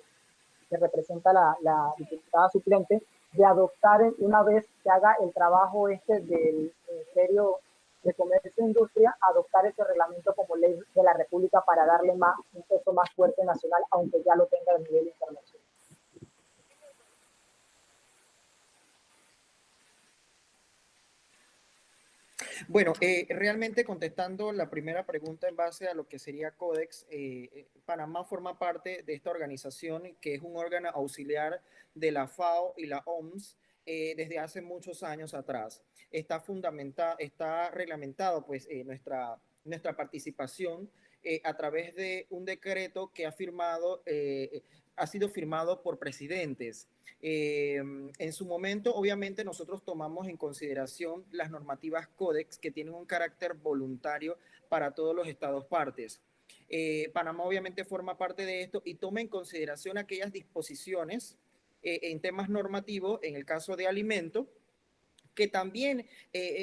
representa la diputada suplente, de adoptar una vez que haga el trabajo este del Ministerio de Comercio e Industria, adoptar ese reglamento como ley de la República para darle un peso más fuerte nacional, aunque ya lo tenga a nivel internacional? Bueno, realmente contestando la primera pregunta en base a lo que sería Codex, Panamá forma parte de esta organización que es un órgano auxiliar de la FAO y la OMS desde hace muchos años atrás. Está reglamentado pues nuestra participación a través de un decreto que ha sido firmado por presidentes. En su momento, obviamente, nosotros tomamos en consideración las normativas Codex que tienen un carácter voluntario para todos los estados partes. Panamá obviamente forma parte de esto y toma en consideración aquellas disposiciones en temas normativos, en el caso de alimentos, que también,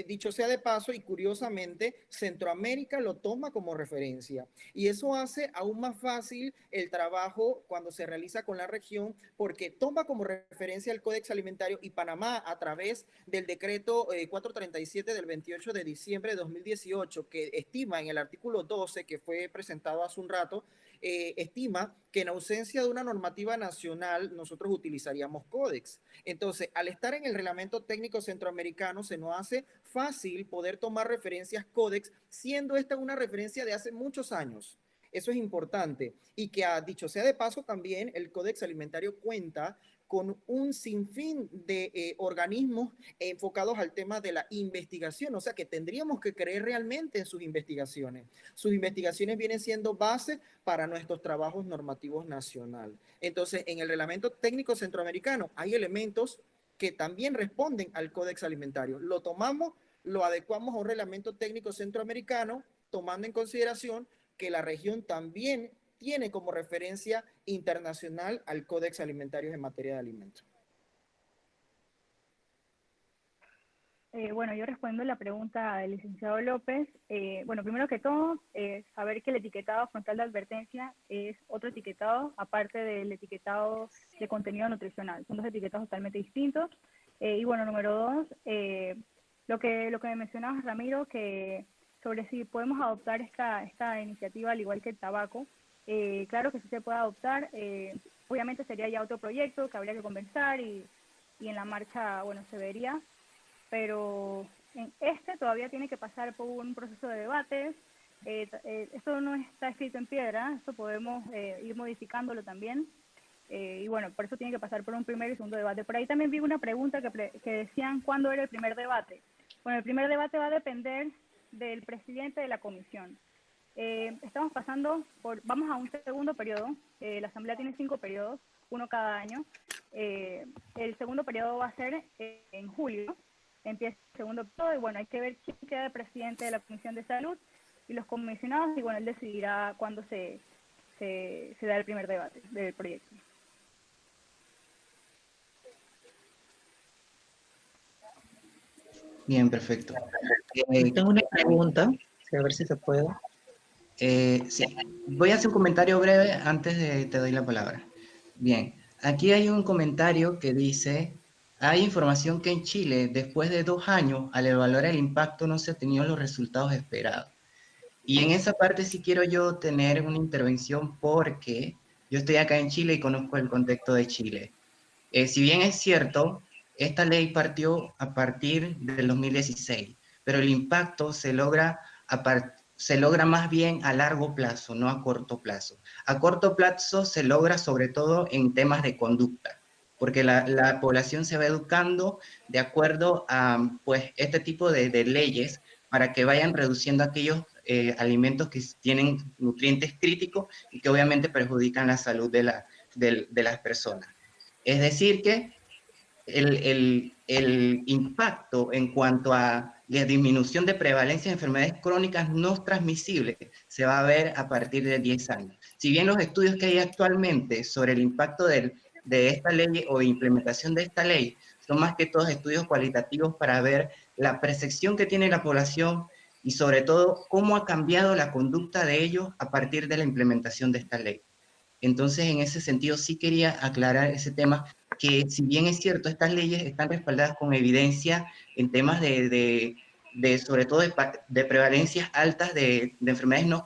dicho sea de paso y curiosamente, Centroamérica lo toma como referencia. Y eso hace aún más fácil el trabajo cuando se realiza con la región, porque toma como referencia el Códex Alimentario y Panamá, a través del decreto 437 del 28 de diciembre de 2018, que estima en el artículo 12, que fue presentado hace un rato, estima que en ausencia de una normativa nacional nosotros utilizaríamos Códex. Entonces, al estar en el reglamento técnico centroamericano, se nos hace fácil poder tomar referencias Códex, siendo esta una referencia de hace muchos años. Eso es importante. Y que, dicho sea de paso, también el Códex Alimentario cuenta con un sinfín de organismos enfocados al tema de la investigación, o sea que tendríamos que creer realmente en sus investigaciones. Sus investigaciones vienen siendo base para nuestros trabajos normativos nacional. Entonces, en el reglamento técnico centroamericano hay elementos que también responden al Códex Alimentario. Lo tomamos, lo adecuamos a un reglamento técnico centroamericano, tomando en consideración que la región también tiene como referencia internacional al Códex Alimentario en materia de alimentos. Bueno, yo respondo la pregunta del licenciado López. Bueno, primero que todo, saber que el etiquetado frontal de advertencia es otro etiquetado, aparte del etiquetado de contenido nutricional. Son dos etiquetados totalmente distintos. Y bueno, número dos, lo que me mencionabas, Ramiro, que sobre si podemos adoptar esta iniciativa al igual que el tabaco. Claro que sí se puede adoptar. Obviamente sería ya otro proyecto que habría que conversar y en la marcha, bueno, se vería. Pero todavía tiene que pasar por un proceso de debates. Esto no está escrito en piedra, esto podemos ir modificándolo también. Y bueno, por eso tiene que pasar por un primer y segundo debate. Por ahí también vi una pregunta que decían cuándo era el primer debate. Bueno, el primer debate va a depender del presidente de la comisión. Estamos vamos a un segundo periodo. La Asamblea tiene 5 periodos, uno cada año. El segundo periodo va a ser en julio. Empieza el segundo periodo y bueno, hay que ver quién queda de presidente de la Comisión de Salud y los comisionados, y bueno, él decidirá cuándo se da el primer debate del proyecto. Bien, perfecto. Tengo una pregunta, a ver si se puede. Sí, voy a hacer un comentario breve antes de te doy la palabra. Bien, aquí hay un comentario que dice: hay información que en Chile, después de 2 años, al evaluar el impacto no se han tenido los resultados esperados. Y en esa parte sí quiero yo tener una intervención, porque yo estoy acá en Chile y conozco el contexto de Chile. Si bien es cierto, esta ley partió a partir del 2016, pero el impacto se logra más bien a largo plazo, no a corto plazo. A corto plazo se logra sobre todo en temas de conducta. porque la población se va educando de acuerdo a pues, este tipo de leyes para que vayan reduciendo aquellos alimentos que tienen nutrientes críticos y que obviamente perjudican la salud de las personas. Es decir que el impacto en cuanto a la disminución de prevalencia de enfermedades crónicas no transmisibles se va a ver a partir de 10 años. Si bien los estudios que hay actualmente sobre el impacto de esta ley o implementación de esta ley son más que todos estudios cualitativos para ver la percepción que tiene la población y sobre todo cómo ha cambiado la conducta de ellos a partir de la implementación de esta ley. Entonces, en ese sentido, sí quería aclarar ese tema, que si bien es cierto, estas leyes están respaldadas con evidencia en temas sobre todo de prevalencias altas de enfermedades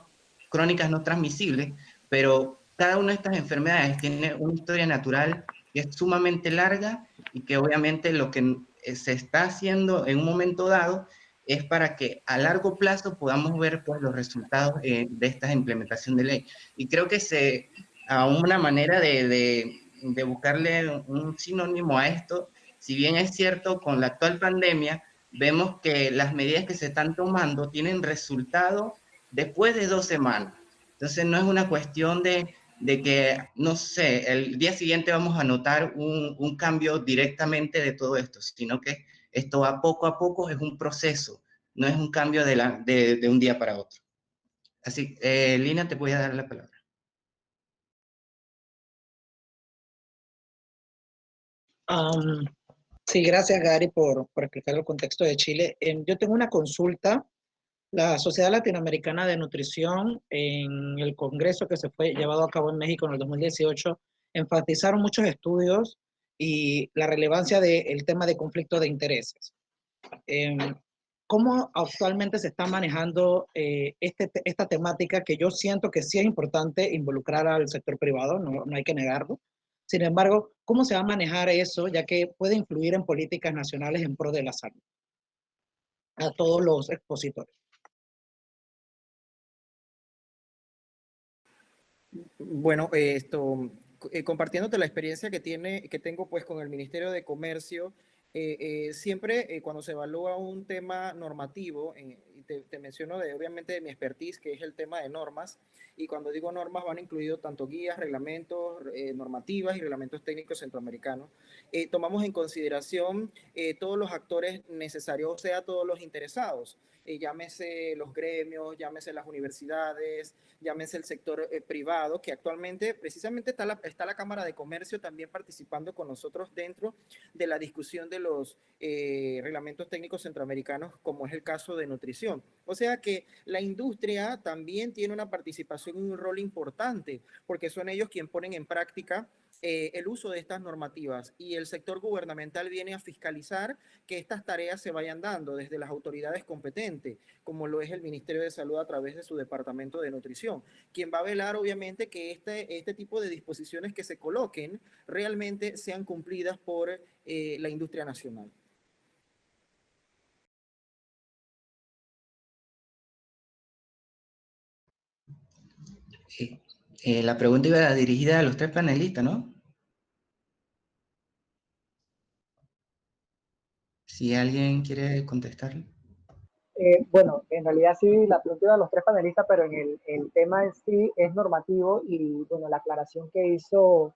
crónicas no transmisibles, pero cada una de estas enfermedades tiene una historia natural que es sumamente larga y que obviamente lo que se está haciendo en un momento dado es para que a largo plazo podamos ver pues, los resultados de esta implementación de ley. Y creo que a una manera de buscarle un sinónimo a esto, si bien es cierto, con la actual pandemia, vemos que las medidas que se están tomando tienen resultado después de 2 semanas. Entonces no es una cuestión de que, no sé, el día siguiente vamos a notar un cambio directamente de todo esto, sino que esto va poco a poco, es un proceso, no es un cambio de un día para otro. Así, Lina, te voy a dar la palabra. Sí, gracias Gary por explicar el contexto de Chile. Yo tengo una consulta. La Sociedad Latinoamericana de Nutrición, en el congreso que se fue llevado a cabo en México en el 2018, enfatizaron muchos estudios y la relevancia del tema de conflicto de intereses. ¿Cómo actualmente se está manejando esta temática que yo siento que sí es importante involucrar al sector privado, no hay que negarlo? Sin embargo, ¿cómo se va a manejar eso, ya que puede influir en políticas nacionales en pro de la salud? A todos los expositores. Bueno, compartiéndote la experiencia que tengo pues con el Ministerio de Comercio, siempre cuando se evalúa un tema normativo, y te menciono obviamente de mi expertise, que es el tema de normas, y cuando digo normas van incluidos tanto guías, reglamentos, normativas y reglamentos técnicos centroamericanos, tomamos en consideración todos los actores necesarios, o sea, todos los interesados, llámese los gremios, llámese las universidades, llámese el sector privado, que actualmente precisamente está la Cámara de Comercio también participando con nosotros dentro de la discusión de los reglamentos técnicos centroamericanos, como es el caso de nutrición. O sea que la industria también tiene una participación y un rol importante, porque son ellos quienes ponen en práctica el uso de estas normativas, y el sector gubernamental viene a fiscalizar que estas tareas se vayan dando desde las autoridades competentes, como lo es el Ministerio de Salud a través de su Departamento de Nutrición, quien va a velar obviamente que este tipo de disposiciones que se coloquen realmente sean cumplidas por la industria nacional. La pregunta iba dirigida a los 3 panelistas, ¿no? Si alguien quiere contestarle. Bueno, en realidad sí, la pregunta iba a los 3 panelistas, pero en el tema en sí es normativo y, bueno, la aclaración que hizo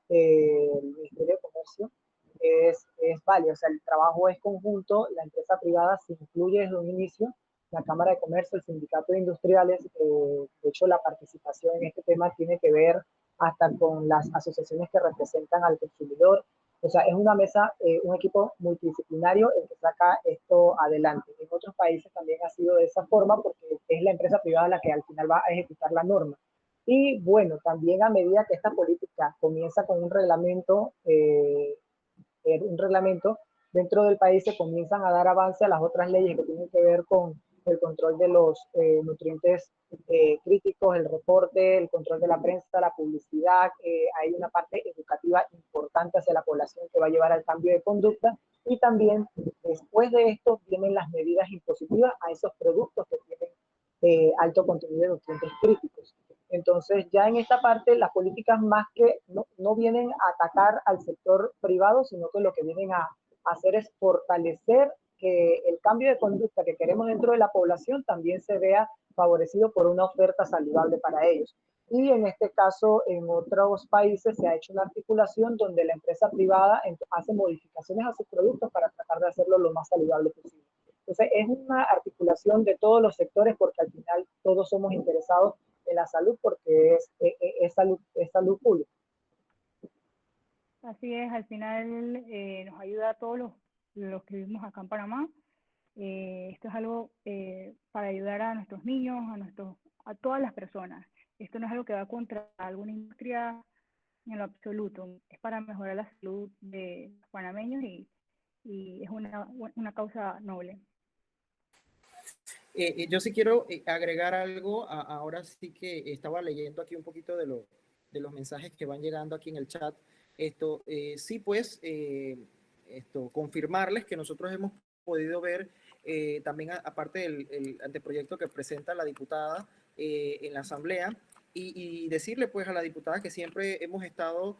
el Ministerio de Comercio es válida. O sea, el trabajo es conjunto, la empresa privada se incluye desde un inicio, la Cámara de Comercio, el Sindicato de Industriales. De hecho, la participación en este tema tiene que ver hasta con las asociaciones que representan al consumidor. O sea, es una mesa, un equipo multidisciplinario el que saca esto adelante. En otros países también ha sido de esa forma, porque es la empresa privada la que al final va a ejecutar la norma. Y bueno, también a medida que esta política comienza con un reglamento, dentro del país se comienzan a dar avance a las otras leyes que tienen que ver con el control de los nutrientes críticos, el reporte, el control de la prensa, la publicidad. Hay una parte educativa importante hacia la población que va a llevar al cambio de conducta, y también después de esto vienen las medidas impositivas a esos productos que tienen alto contenido de nutrientes críticos. Entonces, ya en esta parte, las políticas más que no vienen a atacar al sector privado, sino que lo que vienen a hacer es fortalecer que el cambio de conducta que queremos dentro de la población también se vea favorecido por una oferta saludable para ellos. Y en este caso, en otros países se ha hecho una articulación donde la empresa privada hace modificaciones a sus productos para tratar de hacerlo lo más saludable posible. Entonces, es una articulación de todos los sectores porque al final todos somos interesados en la salud porque es salud pública. Así es, al final nos ayuda a todos los que vivimos acá en Panamá. Esto es algo para ayudar a nuestros niños, a todas las personas. Esto no es algo que va contra alguna industria en lo absoluto. Es para mejorar la salud de los panameños y es una causa noble. Yo sí quiero agregar algo. Ahora sí que estaba leyendo aquí un poquito de los mensajes que van llegando aquí en el chat. Sí, pues, confirmarles que nosotros hemos podido ver también, aparte del anteproyecto que presenta la diputada en la Asamblea, y decirle pues a la diputada que siempre hemos estado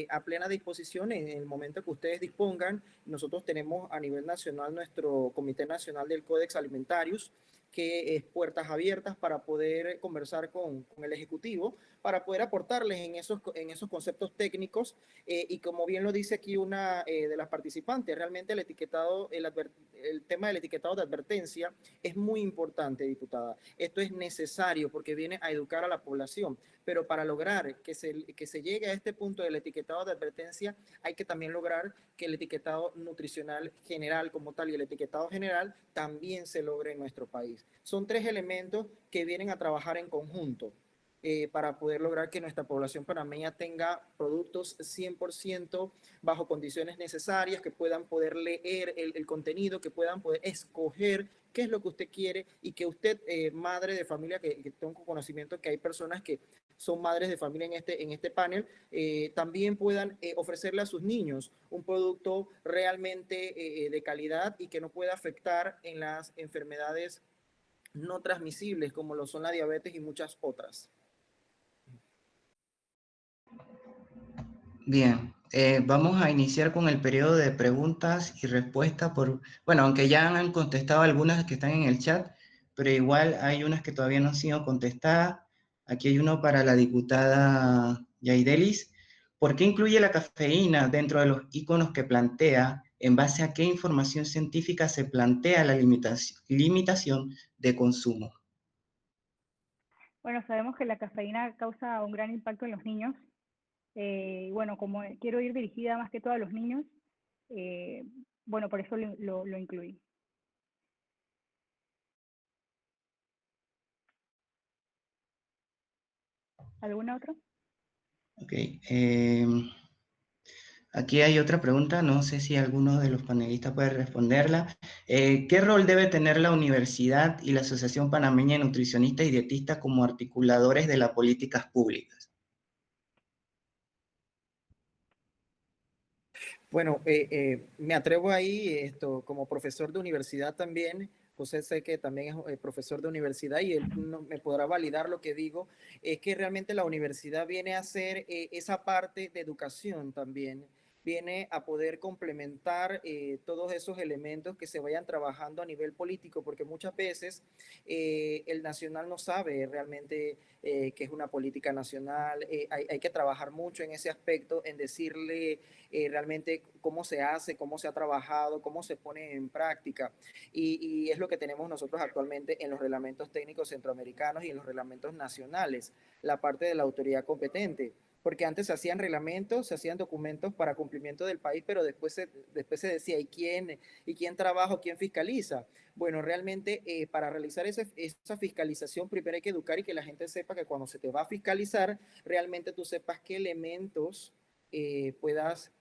a plena disposición en el momento que ustedes dispongan. Nosotros tenemos a nivel nacional nuestro Comité Nacional del Códex Alimentarius, que es puertas abiertas para poder conversar con el Ejecutivo, para poder aportarles en esos conceptos técnicos. Y como bien lo dice aquí una de las participantes, realmente el tema del etiquetado de advertencia es muy importante, diputada. Esto es necesario porque viene a educar a la población, pero para lograr que se llegue a este punto del etiquetado de advertencia, hay que también lograr que el etiquetado nutricional general como tal y el etiquetado general también se logre en nuestro país. Son tres elementos que vienen a trabajar en conjunto para poder lograr que nuestra población panameña tenga productos 100% bajo condiciones necesarias, que puedan poder leer el contenido, que puedan poder escoger qué es lo que usted quiere y que usted, madre de familia, que tengo conocimiento que hay personas que son madres de familia en este panel, también puedan ofrecerle a sus niños un producto realmente de calidad y que no pueda afectar en las enfermedades no transmisibles como lo son la diabetes y muchas otras. Bien, vamos a iniciar con el periodo de preguntas y respuestas bueno, aunque ya han contestado algunas que están en el chat, pero igual hay unas que todavía no han sido contestadas. Aquí hay uno para la diputada Yaidelis. ¿Por qué incluye la cafeína dentro de los iconos que plantea? ¿En base a qué información científica se plantea la limitación de consumo? Bueno, sabemos que la cafeína causa un gran impacto en los niños. Bueno, como quiero ir dirigida más que todo a los niños, bueno, por eso lo incluí. ¿Alguna otra? Ok. Aquí hay otra pregunta, no sé si alguno de los panelistas puede responderla. ¿Qué rol debe tener la universidad y la Asociación Panameña de Nutricionistas y Dietistas como articuladores de las políticas públicas? Bueno, me atrevo ahí, como profesor de universidad también. José sé que también es profesor de universidad y él me podrá validar lo que digo, es que realmente la universidad viene a hacer esa parte de educación también, viene a poder complementar todos esos elementos que se vayan trabajando a nivel político, porque muchas veces el nacional no sabe realmente qué es una política nacional. Hay que trabajar mucho en ese aspecto, en decirle realmente cómo se hace, cómo se ha trabajado, cómo se pone en práctica. Y es lo que tenemos nosotros actualmente en los reglamentos técnicos centroamericanos y en los reglamentos nacionales, la parte de la autoridad competente. Porque antes se hacían reglamentos, se hacían documentos para cumplimiento del país, pero después se decía, ¿y quién trabaja, quién fiscaliza? Bueno, realmente para realizar esa fiscalización, primero hay que educar y que la gente sepa que cuando se te va a fiscalizar, realmente tú sepas qué elementos puedas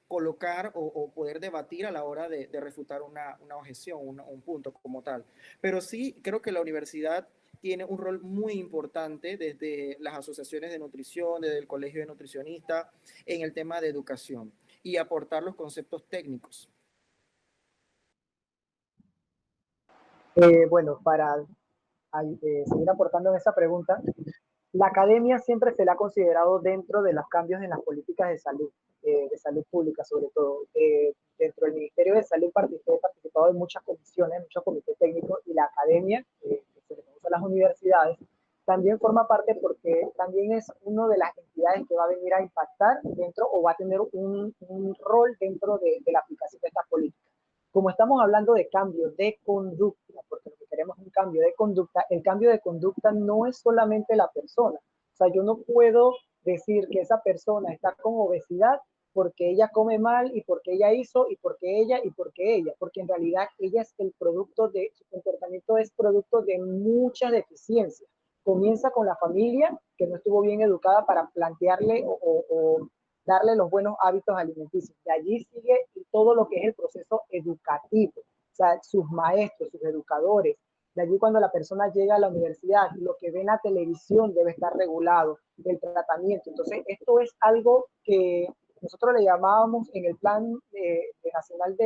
colocar o poder debatir a la hora de refutar una objeción, un punto como tal. Pero sí creo que la universidad tiene un rol muy importante desde las asociaciones de nutrición, desde el colegio de nutricionistas, en el tema de educación y aportar los conceptos técnicos. Bueno, para seguir aportando en esa pregunta, la academia siempre se la ha considerado dentro de los cambios en las políticas de salud pública sobre todo. Dentro del Ministerio de Salud he participado en muchas comisiones, muchos comités técnicos, y la academia, que se le conoce a las universidades, también forma parte porque también es una de las entidades que va a venir a impactar dentro o va a tener un rol dentro de la aplicación de estas políticas. Como estamos hablando de cambio de conducta, porque lo que queremos es un cambio de conducta, el cambio de conducta no es solamente la persona. O sea, yo no puedo decir que esa persona está con obesidad porque ella come mal y porque ella hizo y porque ella, porque en realidad ella es el producto de, su comportamiento es producto de muchas deficiencias. Comienza con la familia que no estuvo bien educada para plantearle o darle los buenos hábitos alimenticios. De allí sigue todo lo que es el proceso educativo, o sea, sus maestros, sus educadores. De allí cuando la persona llega a la universidad, lo que ve en la televisión debe estar regulado, el tratamiento. Entonces, esto es algo que nosotros le llamábamos en el Plan Nacional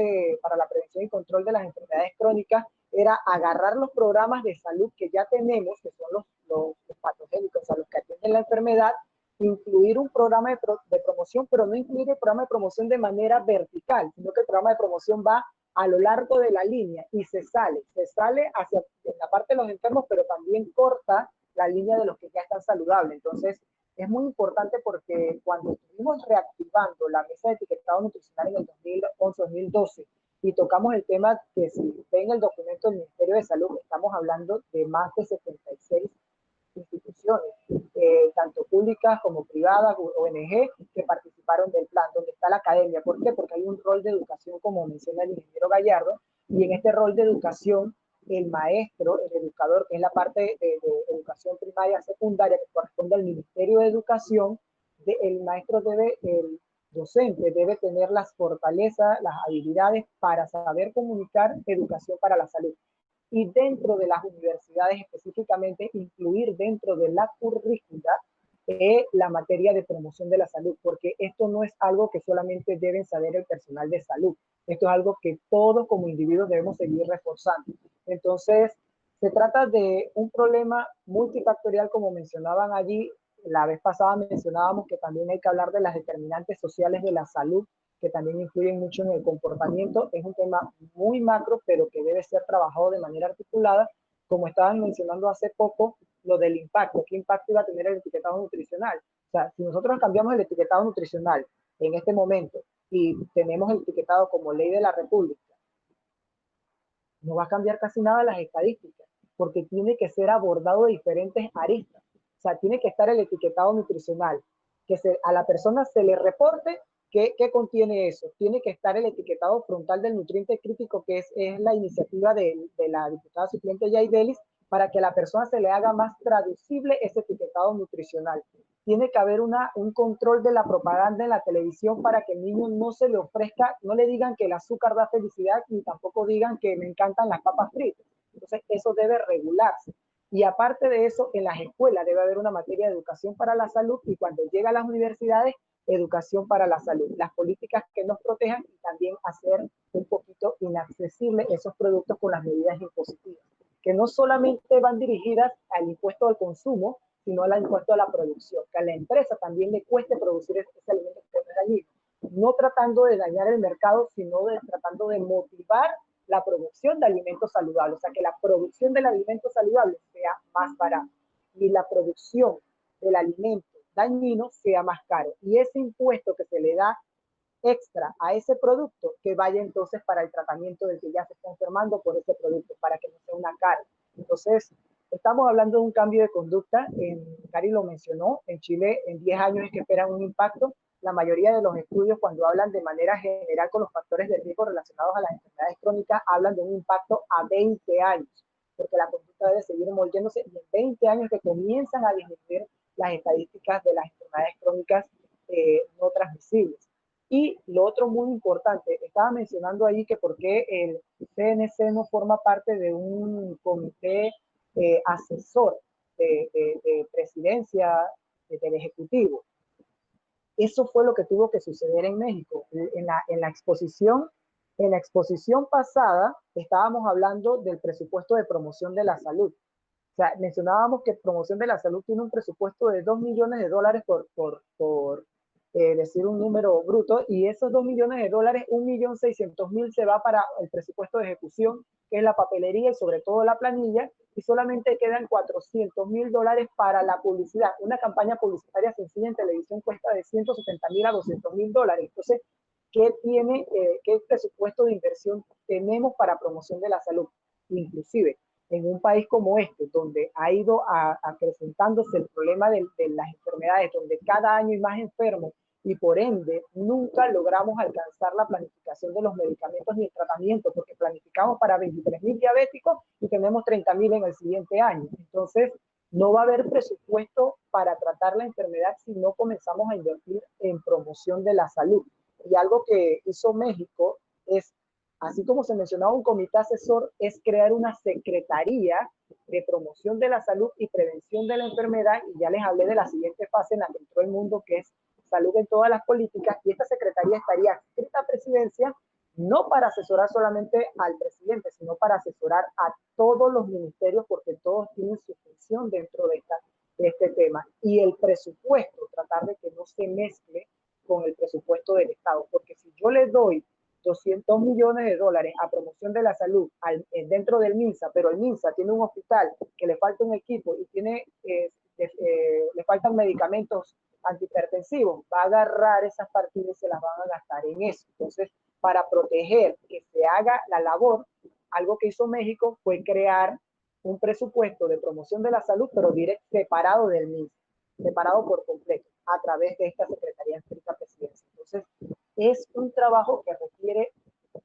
para la Prevención y Control de las Enfermedades Crónicas, era agarrar los programas de salud que ya tenemos, que son los patogénicos, o sea, los que atienden la enfermedad, incluir un programa de promoción, pero no incluir el programa de promoción de manera vertical, sino que el programa de promoción va a lo largo de la línea y se sale hacia la parte de los enfermos, pero también corta la línea de los que ya están saludables. Entonces, es muy importante porque cuando estuvimos reactivando la mesa de etiquetado nutricional en el 2011-2012 y tocamos el tema que si ven el documento del Ministerio de Salud, estamos hablando de más de 76 instituciones, tanto públicas como privadas, ONG, que participaron del plan, donde está la academia. ¿Por qué? Porque hay un rol de educación, como menciona el ingeniero Gallardo, y en este rol de educación, el maestro, el educador, que es la parte de educación primaria, secundaria, que corresponde al Ministerio de Educación, el maestro el docente debe tener las fortalezas, las habilidades para saber comunicar educación para la salud. Y dentro de las universidades específicamente incluir dentro de la currícula la materia de promoción de la salud, porque esto no es algo que solamente deben saber el personal de salud, esto es algo que todos como individuos debemos seguir reforzando. Entonces, se trata de un problema multifactorial, como mencionaban allí. La vez pasada mencionábamos que también hay que hablar de las determinantes sociales de la salud, que también influyen mucho en el comportamiento. Es un tema muy macro, pero que debe ser trabajado de manera articulada. Como estaban mencionando hace poco, lo del impacto. ¿Qué impacto iba a tener el etiquetado nutricional? O sea, si nosotros cambiamos el etiquetado nutricional en este momento y tenemos el etiquetado como ley de la República, no va a cambiar casi nada las estadísticas, porque tiene que ser abordado de diferentes aristas. O sea, tiene que estar el etiquetado nutricional, que a la persona se le reporte qué contiene eso. Tiene que estar el etiquetado frontal del nutriente crítico, que es la iniciativa de la diputada suplente Yaidelis, para que a la persona se le haga más traducible ese etiquetado nutricional. Tiene que haber un control de la propaganda en la televisión para que el niño no se le ofrezca, no le digan que el azúcar da felicidad, ni tampoco digan que me encantan las papas fritas. Entonces, eso debe regularse. Y aparte de eso, en las escuelas debe haber una materia de educación para la salud, y cuando llega a las universidades, educación para la salud, las políticas que nos protejan, y también hacer un poquito inaccesible esos productos con las medidas impositivas, que no solamente van dirigidas al impuesto al consumo, sino al impuesto a la producción, que a la empresa también le cueste producir ese alimento que no es dañino, no tratando de dañar el mercado, sino tratando de motivar la producción de alimentos saludables, o sea, que la producción del alimento saludable sea más barata y la producción del alimento dañino sea más caro. Y ese impuesto que se le da extra a ese producto, que vaya entonces para el tratamiento del que ya se está enfermando por ese producto, para que no sea una carga. Entonces, estamos hablando de un cambio de conducta. Cari lo mencionó, en Chile en 10 años es que esperan un impacto. La mayoría de los estudios, cuando hablan de manera general con los factores de riesgo relacionados a las enfermedades crónicas, hablan de un impacto a 20 años, porque la conducta debe seguir moldeándose, y en 20 años que comienzan a disminuir las estadísticas de las enfermedades crónicas no transmisibles. Y lo otro muy importante, estaba mencionando ahí que por qué el CNC no forma parte de un comité asesor de presidencia del Ejecutivo. Eso fue lo que tuvo que suceder en México. En la exposición pasada estábamos hablando del presupuesto de promoción de la salud. sea, mencionábamos que promoción de la salud tiene un presupuesto de $2 millones por decir un número bruto, y esos $2 millones, 1.600.000 se va para el presupuesto de ejecución, que es la papelería y sobre todo la planilla, y solamente quedan $400.000 para la publicidad. Una campaña publicitaria sencilla en televisión cuesta de $170.000 a $200.000. Entonces, ¿qué presupuesto de inversión tenemos para promoción de la salud? Inclusive, en un país como este, donde ha ido acrecentándose el problema de las enfermedades, donde cada año hay más enfermos y por ende nunca logramos alcanzar la planificación de los medicamentos ni el tratamiento, porque planificamos para 23.000 diabéticos y tenemos 30.000 en el siguiente año. Entonces, no va a haber presupuesto para tratar la enfermedad si no comenzamos a invertir en promoción de la salud. Y algo que hizo México es, así como se mencionaba un comité asesor, es crear una secretaría de promoción de la salud y prevención de la enfermedad, y ya les hablé de la siguiente fase en la que entró el mundo, que es salud en todas las políticas, y esta secretaría estaría adscrita a presidencia, no para asesorar solamente al presidente, sino para asesorar a todos los ministerios, porque todos tienen su función dentro de este tema. Y el presupuesto, tratar de que no se mezcle con el presupuesto del Estado, porque si yo le doy $200 millones a promoción de la salud dentro del MINSA, pero el MINSA tiene un hospital que le falta un equipo y le faltan medicamentos antihipertensivos, va a agarrar esas partidas y se las van a gastar en eso. Entonces, para proteger que se haga la labor, algo que hizo México fue crear un presupuesto de promoción de la salud, pero separado del MINSA, separado por completo, a través de esta Secretaría de Presidencia. Entonces, es un trabajo que requiere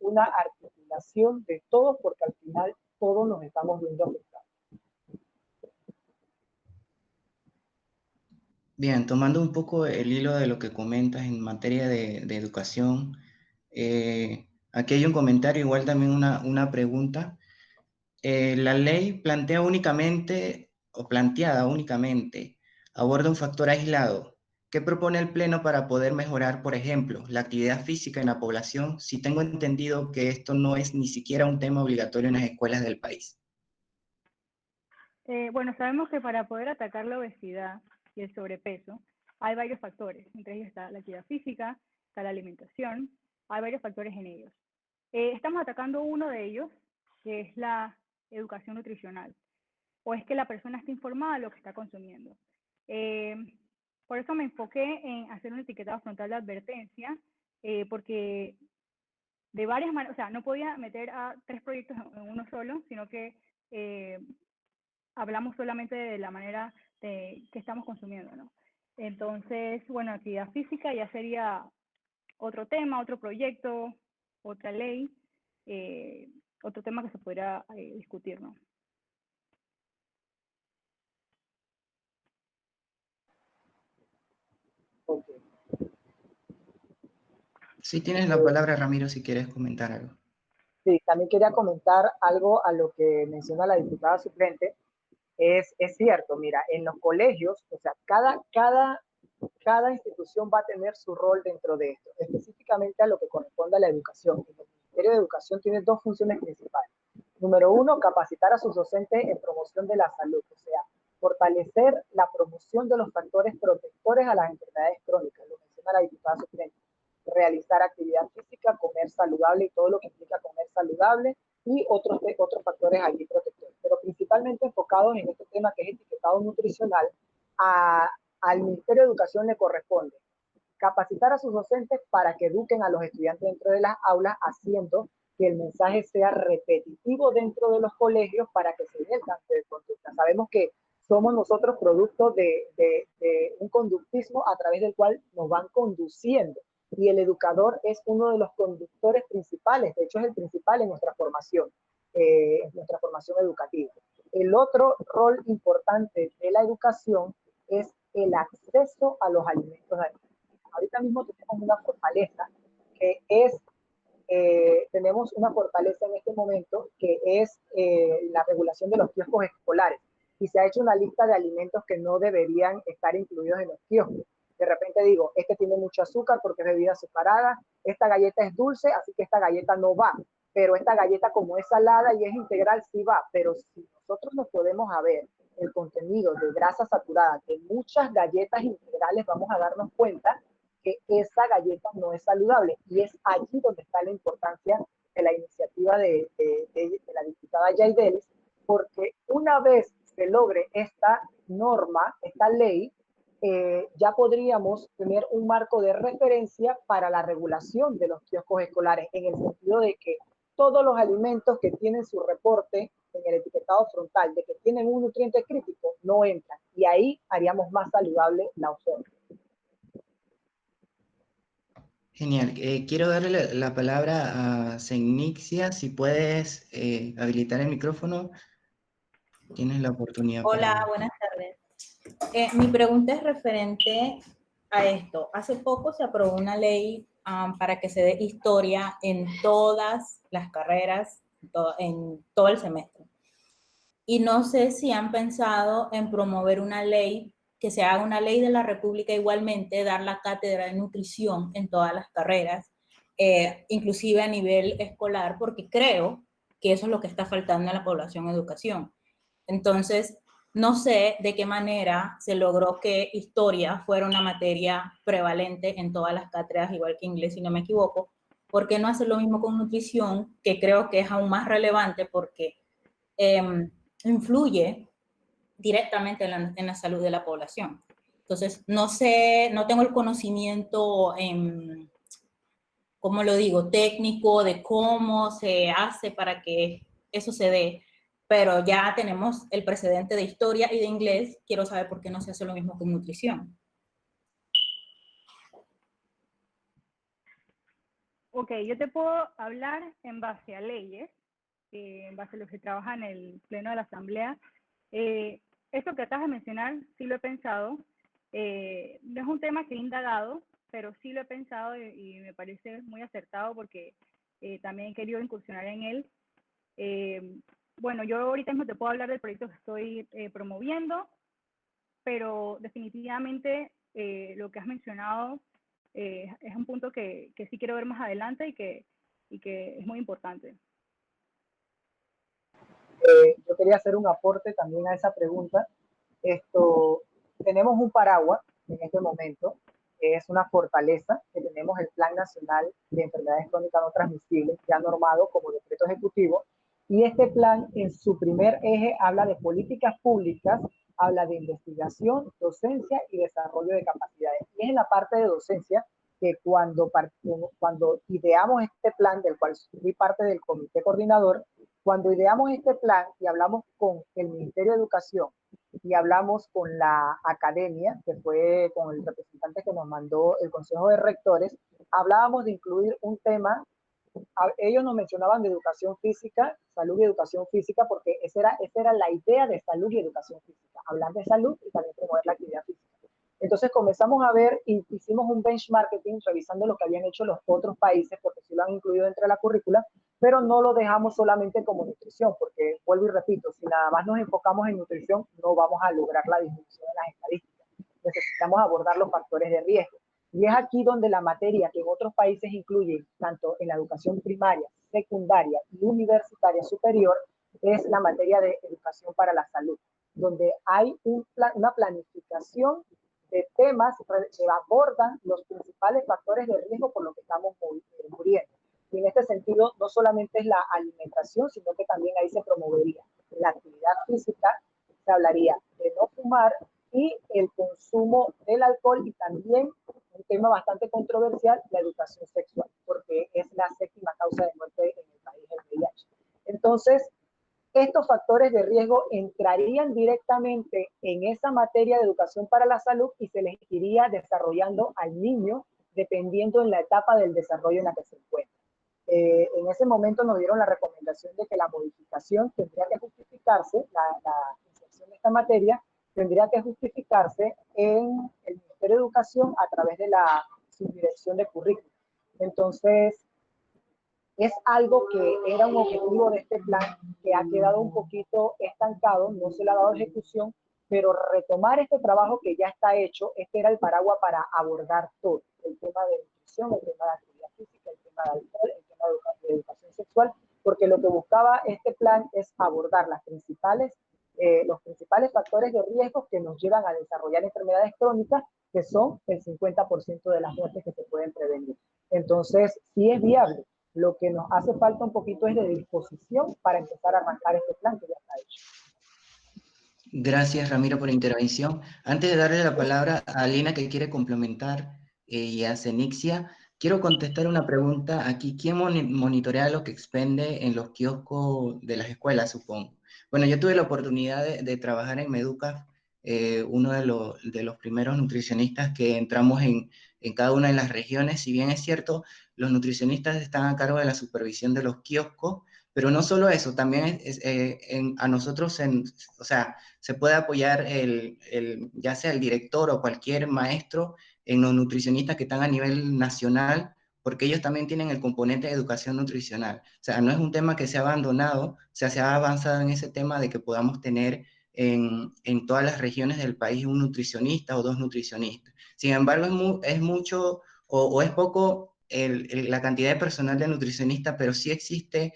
una articulación de todos, porque al final todos nos estamos viendo afectados. Bien, tomando un poco el hilo de lo que comentas en materia de educación, aquí hay un comentario, igual también una pregunta. La ley planteada únicamente, aborda un factor aislado. ¿Qué propone el Pleno para poder mejorar, por ejemplo, la actividad física en la población, si tengo entendido que esto no es ni siquiera un tema obligatorio en las escuelas del país? Bueno, sabemos que para poder atacar la obesidad y el sobrepeso hay varios factores. Entre ellos está la actividad física, está la alimentación, hay varios factores en ellos. Estamos atacando uno de ellos, que es la educación nutricional, o es que la persona esté informada de lo que está consumiendo. Por eso me enfoqué en hacer un etiquetado frontal de advertencia, porque de varias maneras, o sea, no podía meter a 3 proyectos en uno solo, sino que hablamos solamente de la manera que estamos consumiendo, ¿no? Entonces, bueno, actividad física ya sería otro tema, otro proyecto, otra ley, otro tema que se podría discutir, ¿no? Okay. Sí, tienes la palabra, Ramiro, si quieres comentar algo. Sí, también quería comentar algo a lo que menciona la diputada suplente. Es cierto, mira, en los colegios, o sea, cada institución va a tener su rol dentro de esto, específicamente a lo que corresponde a la educación. El Ministerio de Educación tiene 2 funciones principales. Número 1, capacitar a sus docentes en promoción de la salud, o sea, fortalecer la promoción de los factores protectores a las enfermedades crónicas, lo menciona la diputada suplente. Realizar actividad física, comer saludable y todo lo que implica comer saludable, y otros factores allí protectores, pero principalmente enfocados en este tema que es etiquetado nutricional. Al Ministerio de Educación le corresponde capacitar a sus docentes para que eduquen a los estudiantes dentro de las aulas, haciendo que el mensaje sea repetitivo dentro de los colegios para que se dé el cambio de conducta. Sabemos que somos nosotros producto de un conductismo a través del cual nos van conduciendo, y el educador es uno de los conductores principales, de hecho es el principal en nuestra formación educativa. El otro rol importante de la educación es el acceso a los alimentos. Ahorita mismo tenemos una fortaleza tenemos una fortaleza en este momento, que es la regulación de los kioscos escolares, y se ha hecho una lista de alimentos que no deberían estar incluidos en los kioscos. De repente digo, este tiene mucho azúcar porque es bebida azucarada, esta galleta es dulce, así que esta galleta no va, pero esta galleta como es salada y es integral sí va. Pero si nosotros nos podemos ver el contenido de grasa saturada de muchas galletas integrales, vamos a darnos cuenta que esa galleta no es saludable. Y es allí donde está la importancia de la iniciativa de la diputada Yaidelis, porque una vez se logre esta norma, esta ley, ya podríamos tener un marco de referencia para la regulación de los kioscos escolares, en el sentido de que todos los alimentos que tienen su reporte en el etiquetado frontal de que tienen un nutriente crítico no entran, y ahí haríamos más saludable la opción. Genial. Quiero darle la palabra a Cenixia. Si puedes habilitar el micrófono, tienes la oportunidad. Hola, buenas tardes. Mi pregunta es referente a esto. Hace poco se aprobó una ley para que se dé historia en todas las carreras, en todo el semestre. Y no sé si han pensado en promover una ley, que se haga una ley de la República igualmente, dar la cátedra de nutrición en todas las carreras, inclusive a nivel escolar, porque creo que eso es lo que está faltando en la población educación. Entonces, no sé de qué manera se logró que historia fuera una materia prevalente en todas las cátedras, igual que inglés, si no me equivoco. ¿Por qué no hacer lo mismo con nutrición, que creo que es aún más relevante porque influye directamente en la salud de la población? Entonces, no sé, no tengo el conocimiento, ¿cómo lo digo?, técnico de cómo se hace para que eso se dé, pero ya tenemos el precedente de historia y de inglés. Quiero saber por qué no se hace lo mismo con nutrición. Ok, yo te puedo hablar en base a leyes, en base a lo que trabaja en el Pleno de la Asamblea. Esto que acabas de mencionar, sí lo he pensado. No es un tema que he indagado, pero sí lo he pensado y me parece muy acertado porque también he querido incursionar en él. Bueno, yo ahorita mismo te puedo hablar del proyecto que estoy promoviendo, pero definitivamente lo que has mencionado es un punto que sí quiero ver más adelante y que es muy importante. Yo quería hacer un aporte también a esa pregunta. Tenemos un paraguas en este momento, que es una fortaleza, que tenemos el Plan Nacional de Enfermedades Crónicas No Transmisibles, ya normado como decreto ejecutivo, y este plan en su primer eje habla de políticas públicas, habla de investigación, docencia y desarrollo de capacidades. Y es en la parte de docencia que cuando ideamos este plan, del cual fui parte del comité coordinador, cuando ideamos este plan y hablamos con el Ministerio de Educación y hablamos con la academia, que fue con el representante que nos mandó el Consejo de Rectores, hablábamos de incluir un tema. Ellos nos mencionaban de educación física, salud y educación física, porque esa era la idea de salud y educación física, hablar de salud y también promover la actividad física. Entonces comenzamos a ver y hicimos un benchmarking revisando lo que habían hecho los otros países, porque sí lo han incluido dentro de la currícula, pero no lo dejamos solamente como nutrición, porque vuelvo y repito, si nada más nos enfocamos en nutrición, no vamos a lograr la disminución de las estadísticas. Necesitamos abordar los factores de riesgo. Y es aquí donde la materia que en otros países incluye, tanto en la educación primaria, secundaria y universitaria superior, es la materia de educación para la salud, donde hay una planificación de temas que abordan los principales factores de riesgo por los que estamos muriendo. Y en este sentido, no solamente es la alimentación, sino que también ahí se promovería la actividad física, se hablaría de no fumar y el consumo del alcohol, y también un tema bastante controversial, la educación sexual, porque es la séptima causa de muerte en el país, el VIH. Entonces, estos factores de riesgo entrarían directamente en esa materia de educación para la salud y se les iría desarrollando al niño dependiendo en la etapa del desarrollo en la que se encuentra. En ese momento nos dieron la recomendación de que la modificación tendría que justificarse, la inserción de esta materia tendría que justificarse en el Ministerio de Educación a través de la subdirección de currículum. Entonces, es algo que era un objetivo de este plan que ha quedado un poquito estancado, no se le ha dado ejecución, pero retomar este trabajo que ya está hecho, este era el paraguas para abordar todo, el tema de nutrición, el tema de actividad física, el tema de alcohol, el tema de educación sexual, porque lo que buscaba este plan es abordar las principales los principales factores de riesgo que nos llevan a desarrollar enfermedades crónicas, que son el 50% de las muertes que se pueden prevenir. Entonces, sí es viable. Lo que nos hace falta un poquito es de disposición para empezar a arrancar este plan que ya está hecho. Gracias, Ramiro, por la intervención. Antes de darle la palabra a Alina, que quiere complementar, y a Cenixia, quiero contestar una pregunta aquí. ¿Quién monitorea lo que expende en los kioscos de las escuelas, supongo? Bueno, yo tuve la oportunidad de trabajar en Meducaf, uno de los primeros nutricionistas que entramos en cada una de las regiones. Si bien es cierto, los nutricionistas están a cargo de la supervisión de los kioscos, pero no solo eso, también a nosotros, o sea, se puede apoyar ya sea el director o cualquier maestro en los nutricionistas que están a nivel nacional, porque ellos también tienen el componente de educación nutricional. O sea, no es un tema que se ha abandonado, o sea, se ha avanzado en ese tema de que podamos tener en todas las regiones del país un nutricionista o dos nutricionistas. Sin embargo, es mucho o es poco la cantidad de personal de nutricionista, pero sí existe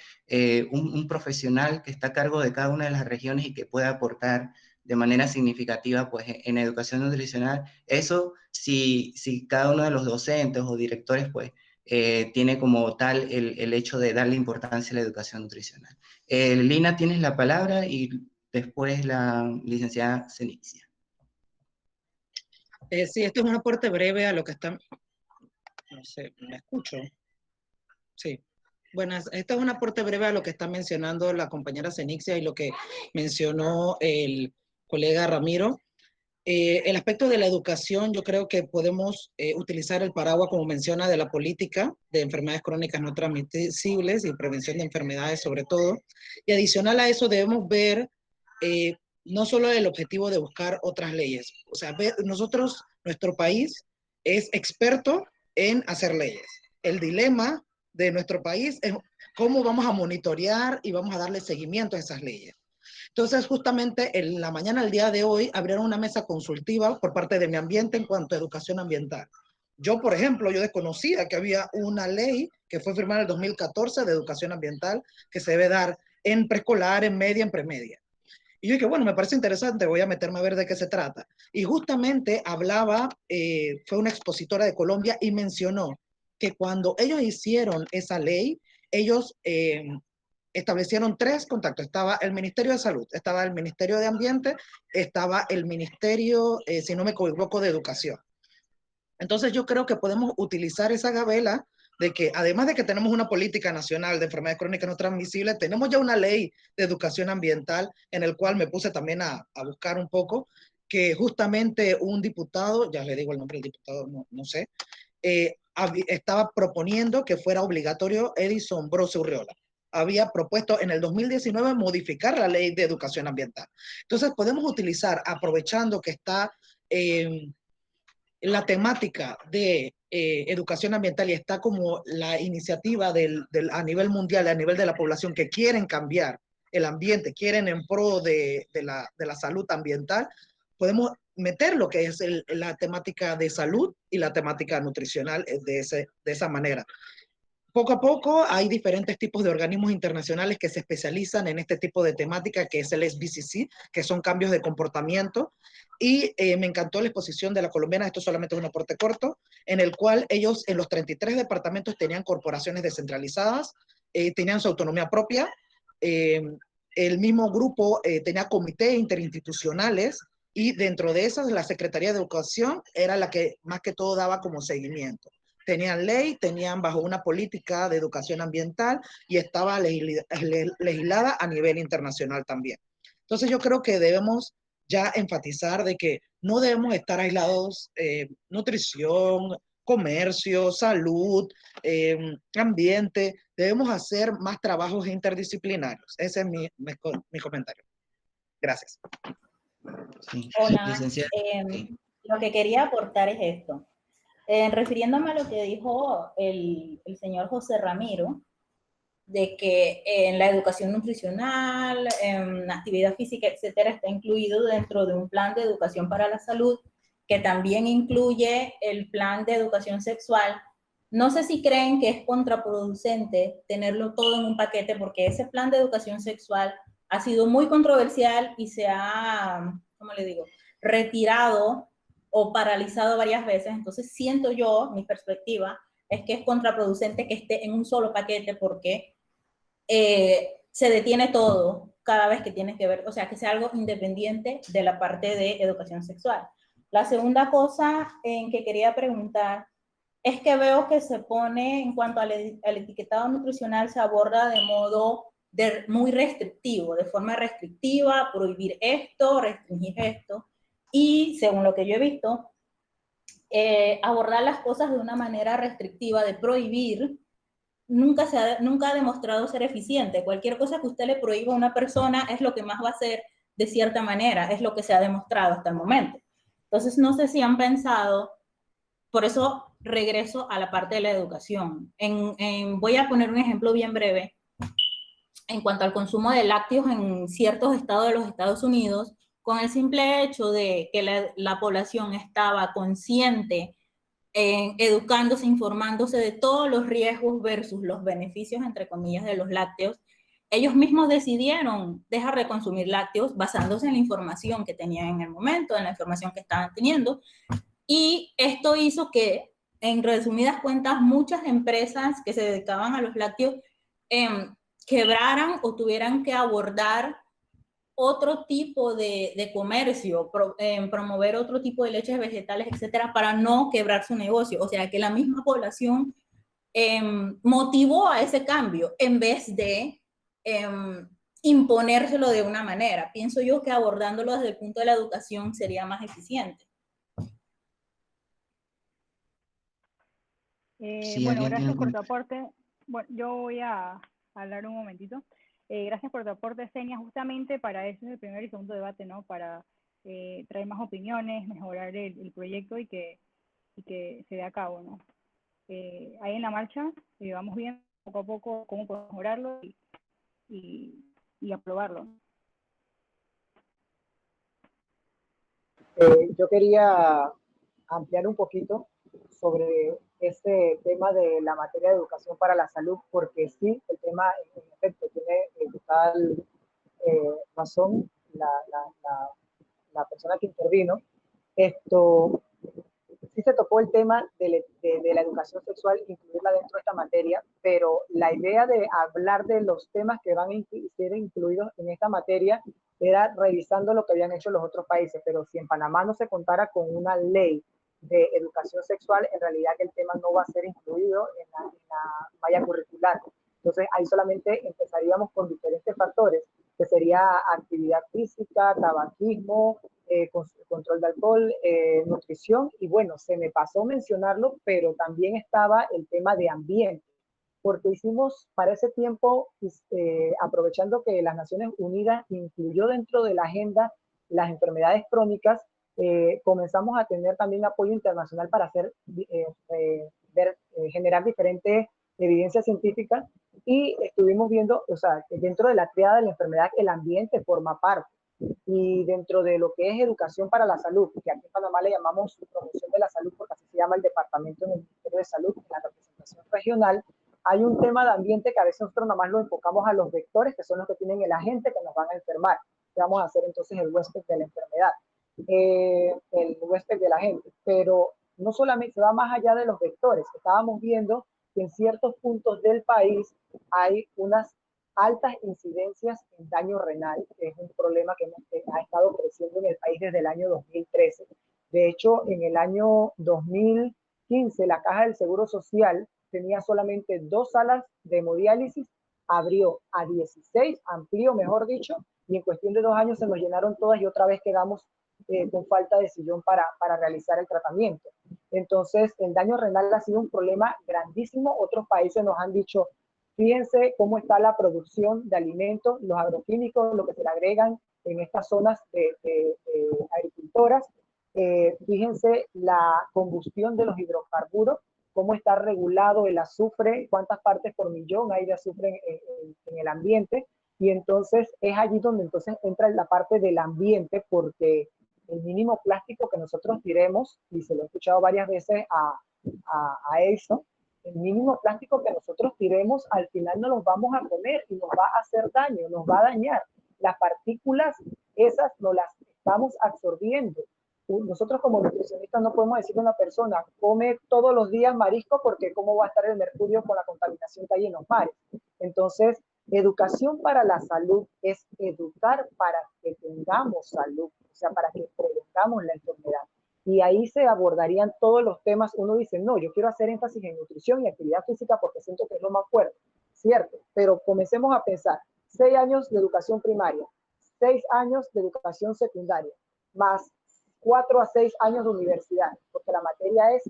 un profesional que está a cargo de cada una de las regiones y que puede aportar de manera significativa pues, en educación nutricional. Eso si cada uno de los docentes o directores pues, tiene como tal el hecho de darle importancia a la educación nutricional. Lina, tienes la palabra y después la licenciada Cenixia. Sí, esto es un aporte breve a lo que está... No sé, ¿me escucho? Sí. Bueno, esto es un aporte breve a lo que está mencionando la compañera Cenixia y lo que mencionó el colega Ramiro. El aspecto de la educación, yo creo que podemos utilizar el paraguas, como menciona, de la política de enfermedades crónicas no transmisibles y prevención de enfermedades sobre todo. Y adicional a eso debemos ver no solo el objetivo de buscar otras leyes. O sea, nuestro país es experto en hacer leyes. El dilema de nuestro país es cómo vamos a monitorear y vamos a darle seguimiento a esas leyes. Entonces, justamente en la mañana del día de hoy abrieron una mesa consultiva por parte de Mi Ambiente en cuanto a educación ambiental. Yo, por ejemplo, yo desconocía que había una ley que fue firmada en el 2014 de educación ambiental que se debe dar en preescolar, en media, en premedia. Y yo dije, bueno, me parece interesante, voy a meterme a ver de qué se trata. Y justamente hablaba, fue una expositora de Colombia y mencionó que cuando ellos hicieron esa ley, ellos establecieron 3 contactos. Estaba el Ministerio de Salud, estaba el Ministerio de Ambiente, estaba el Ministerio, si no me equivoco, de Educación. Entonces yo creo que podemos utilizar esa gabela de que además de que tenemos una política nacional de enfermedades crónicas no transmisibles, tenemos ya una ley de educación ambiental en el cual me puse también a buscar un poco, que justamente un diputado, ya le digo el nombre del diputado, no sé, estaba proponiendo que fuera obligatorio Edison Brose Urriola. Había propuesto en el 2019 modificar la ley de educación ambiental. Entonces podemos utilizar, aprovechando que está la temática de educación ambiental y está como la iniciativa a nivel mundial, a nivel de la población que quieren cambiar el ambiente, quieren en pro de la salud ambiental, podemos meter lo que es la temática de salud y la temática nutricional de esa manera. Poco a poco hay diferentes tipos de organismos internacionales que se especializan en este tipo de temática, que es el SBCC, que son cambios de comportamiento. Y me encantó la exposición de la colombiana, esto solamente es un aporte corto, en el cual ellos en los 33 departamentos tenían corporaciones descentralizadas, tenían su autonomía propia, el mismo grupo tenía comités interinstitucionales y dentro de esas la Secretaría de Educación era la que más que todo daba como seguimiento. Tenían ley, tenían bajo una política de educación ambiental y estaba legislada a nivel internacional también. Entonces yo creo que debemos ya enfatizar de que no debemos estar aislados, nutrición, comercio, salud, ambiente, debemos hacer más trabajos interdisciplinarios. Ese es mi comentario. Gracias. Sí. Hola, Licenciada. Sí. lo que quería aportar es esto. Refiriéndome a lo que dijo el señor José Ramiro, de que en la educación nutricional, en actividad física, etcétera, está incluido dentro de un plan de educación para la salud, que también incluye el plan de educación sexual. No sé si creen que es contraproducente tenerlo todo en un paquete, porque ese plan de educación sexual ha sido muy controversial y se ha, ¿cómo le digo?, retirado o paralizado varias veces. Entonces siento yo, mi perspectiva, es que es contraproducente que esté en un solo paquete porque se detiene todo cada vez que tienes que ver, o sea, que sea algo independiente de la parte de educación sexual. La segunda cosa en que quería preguntar es que veo que se pone, en cuanto al etiquetado nutricional, se aborda de modo muy restrictivo, de forma restrictiva, prohibir esto, restringir esto, y según lo que yo he visto, abordar las cosas de una manera restrictiva, de prohibir, nunca ha demostrado ser eficiente. Cualquier cosa que usted le prohíba a una persona es lo que más va a hacer de cierta manera, es lo que se ha demostrado hasta el momento. Entonces, no sé si han pensado, por eso regreso a la parte de la educación. Voy a poner un ejemplo bien breve. En cuanto al consumo de lácteos en ciertos estados de los Estados Unidos, con el simple hecho de que la población estaba consciente, educándose, informándose de todos los riesgos versus los beneficios, entre comillas, de los lácteos, ellos mismos decidieron dejar de consumir lácteos basándose en la información que tenían en el momento, en la información que estaban teniendo, y esto hizo que, en resumidas cuentas, muchas empresas que se dedicaban a los lácteos quebraran o tuvieran que abordar otro tipo de comercio, promover otro tipo de leches vegetales, etcétera, para no quebrar su negocio. O sea, que la misma población motivó a ese cambio en vez de imponérselo de una manera. Pienso yo que abordándolo desde el punto de la educación sería más eficiente. Bueno, gracias por tu aporte. Bueno, yo voy a hablar un momentito. Gracias por tu aporte, Senia. Justamente para eso es el primer y segundo debate, ¿no? Para traer más opiniones, mejorar el proyecto y que se dé a cabo, ¿no? Ahí en la marcha vamos viendo poco a poco cómo podemos mejorarlo y aprobarlo. Yo quería ampliar un poquito sobre este tema de la materia de educación para la salud, porque sí, el tema en efecto tiene total razón la persona que intervino. Esto sí se tocó el tema de la educación sexual, incluirla dentro de esta materia, pero la idea de hablar de los temas que van a ser incluidos en esta materia era revisando lo que habían hecho los otros países, pero si en Panamá no se contara con una ley de educación sexual, en realidad el tema no va a ser incluido en la malla curricular. Entonces ahí solamente empezaríamos con diferentes factores, que sería actividad física, tabaquismo, control de alcohol, nutrición, y bueno, se me pasó mencionarlo, pero también estaba el tema de ambiente, porque hicimos para ese tiempo, aprovechando que las Naciones Unidas incluyó dentro de la agenda las enfermedades crónicas, comenzamos a tener también apoyo internacional para hacer, generar diferentes evidencias científicas, y estuvimos viendo, o sea, dentro de la triada de la enfermedad, el ambiente forma parte. Y dentro de lo que es educación para la salud, que aquí en Panamá le llamamos promoción de la salud, porque así se llama el departamento en el Ministerio de Salud, en la representación regional, hay un tema de ambiente que a veces nosotros nada más lo enfocamos a los vectores, que son los que tienen el agente que nos van a enfermar. ¿Qué vamos a hacer entonces? El huésped de la enfermedad, el huésped del agente. Pero no solamente se va más allá de los vectores, estábamos viendo que en ciertos puntos del país hay unas altas incidencias en daño renal, que es un problema que ha estado creciendo en el país desde el año 2013. De hecho, en el año 2015, la Caja del Seguro Social tenía solamente 2 salas de hemodiálisis, abrió a 16, amplió, mejor dicho, y en cuestión de 2 años se nos llenaron todas y otra vez quedamos con falta de sillón para realizar el tratamiento. Entonces, el daño renal ha sido un problema grandísimo. Otros países nos han dicho, fíjense cómo está la producción de alimentos, los agroquímicos, lo que se le agregan en estas zonas de agricultoras. Fíjense la combustión de los hidrocarburos, cómo está regulado el azufre, cuántas partes por millón hay de azufre en el ambiente. Y entonces es allí donde entonces entra la parte del ambiente, porque el mínimo plástico que nosotros tiremos, y se lo he escuchado varias veces a eso, el mínimo plástico que nosotros tiremos al final no los vamos a comer y nos va a hacer daño, nos va a dañar. las partículas esas no las estamos absorbiendo. Nosotros como nutricionistas no podemos decirle a una persona, come todos los días marisco porque cómo va a estar el mercurio con la contaminación que hay en los mares. Entonces, educación para la salud es educar para que tengamos salud, o sea, para que prevengamos la enfermedad. Y ahí se abordarían todos los temas. Uno dice, no, yo quiero hacer énfasis en nutrición y actividad física porque siento que es lo más fuerte, cierto, pero comencemos a pensar, 6 años de educación primaria, 6 años de educación secundaria, más 4 a 6 años de universidad, porque la materia es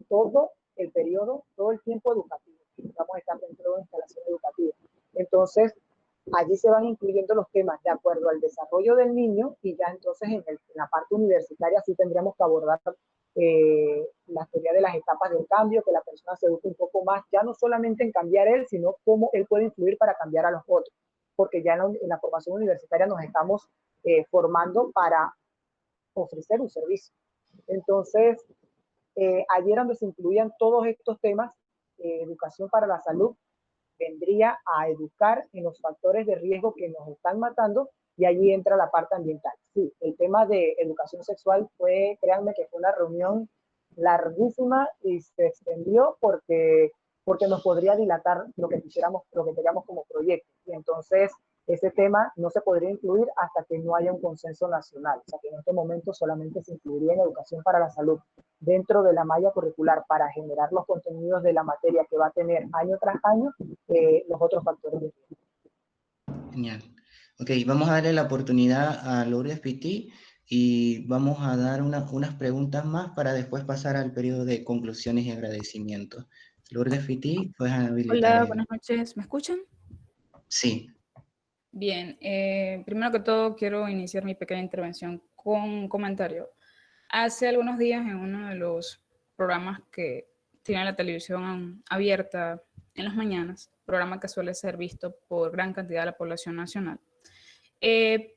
todo el periodo, todo el tiempo educativo. Vamos a estar dentro de una instalación educativa. Entonces, allí se van incluyendo los temas de acuerdo al desarrollo del niño y ya entonces en la parte universitaria sí tendríamos que abordar la teoría de las etapas del cambio, que la persona se eduque un poco más, ya no solamente en cambiar él, sino cómo él puede influir para cambiar a los otros, porque ya en la formación universitaria nos estamos formando para ofrecer un servicio. Entonces, allí era donde se incluían todos estos temas, educación para la salud, vendría a educar en los factores de riesgo que nos están matando y allí entra la parte ambiental. Sí, el tema de educación sexual fue, créanme que fue una reunión larguísima y se extendió porque nos podría dilatar lo que quisiéramos, lo que queríamos como proyecto. Y entonces ese tema no se podría incluir hasta que no haya un consenso nacional. O sea que en este momento solamente se incluiría en educación para la salud dentro de la malla curricular para generar los contenidos de la materia que va a tener año tras año los otros factores de riesgo. Genial. Ok, vamos a darle la oportunidad a Lourdes Pití y vamos a dar unas preguntas más para después pasar al periodo de conclusiones y agradecimientos. Lourdes Pití, puedes habilitar. Hola, buenas noches. ¿Me escuchan? Sí. Bien, primero que todo quiero iniciar mi pequeña intervención con un comentario. Hace algunos días en uno de los programas que tiene la televisión abierta en las mañanas, programa que suele ser visto por gran cantidad de la población nacional,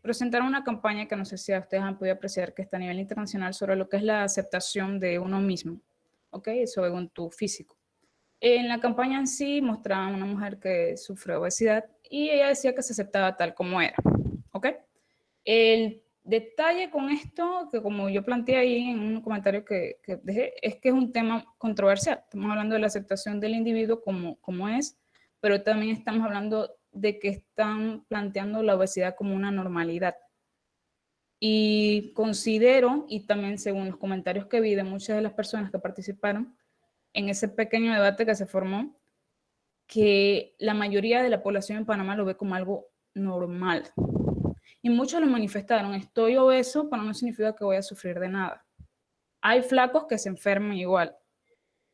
presentaron una campaña que no sé si ustedes han podido apreciar, que está a nivel internacional, sobre lo que es la aceptación de uno mismo, ¿ok? Sobre tu físico. En la campaña en sí mostraban a una mujer que sufre obesidad y ella decía que se aceptaba tal como era, ¿ok? El detalle con esto, que como yo planteé ahí en un comentario que dejé, es que es un tema controversial. Estamos hablando de la aceptación del individuo como es, pero también estamos hablando de que están planteando la obesidad como una normalidad. Y considero, y también según los comentarios que vi de muchas de las personas que participaron en ese pequeño debate que se formó, que la mayoría de la población en Panamá lo ve como algo normal. Y muchos lo manifestaron, estoy obeso, pero no significa que voy a sufrir de nada. Hay flacos que se enferman igual.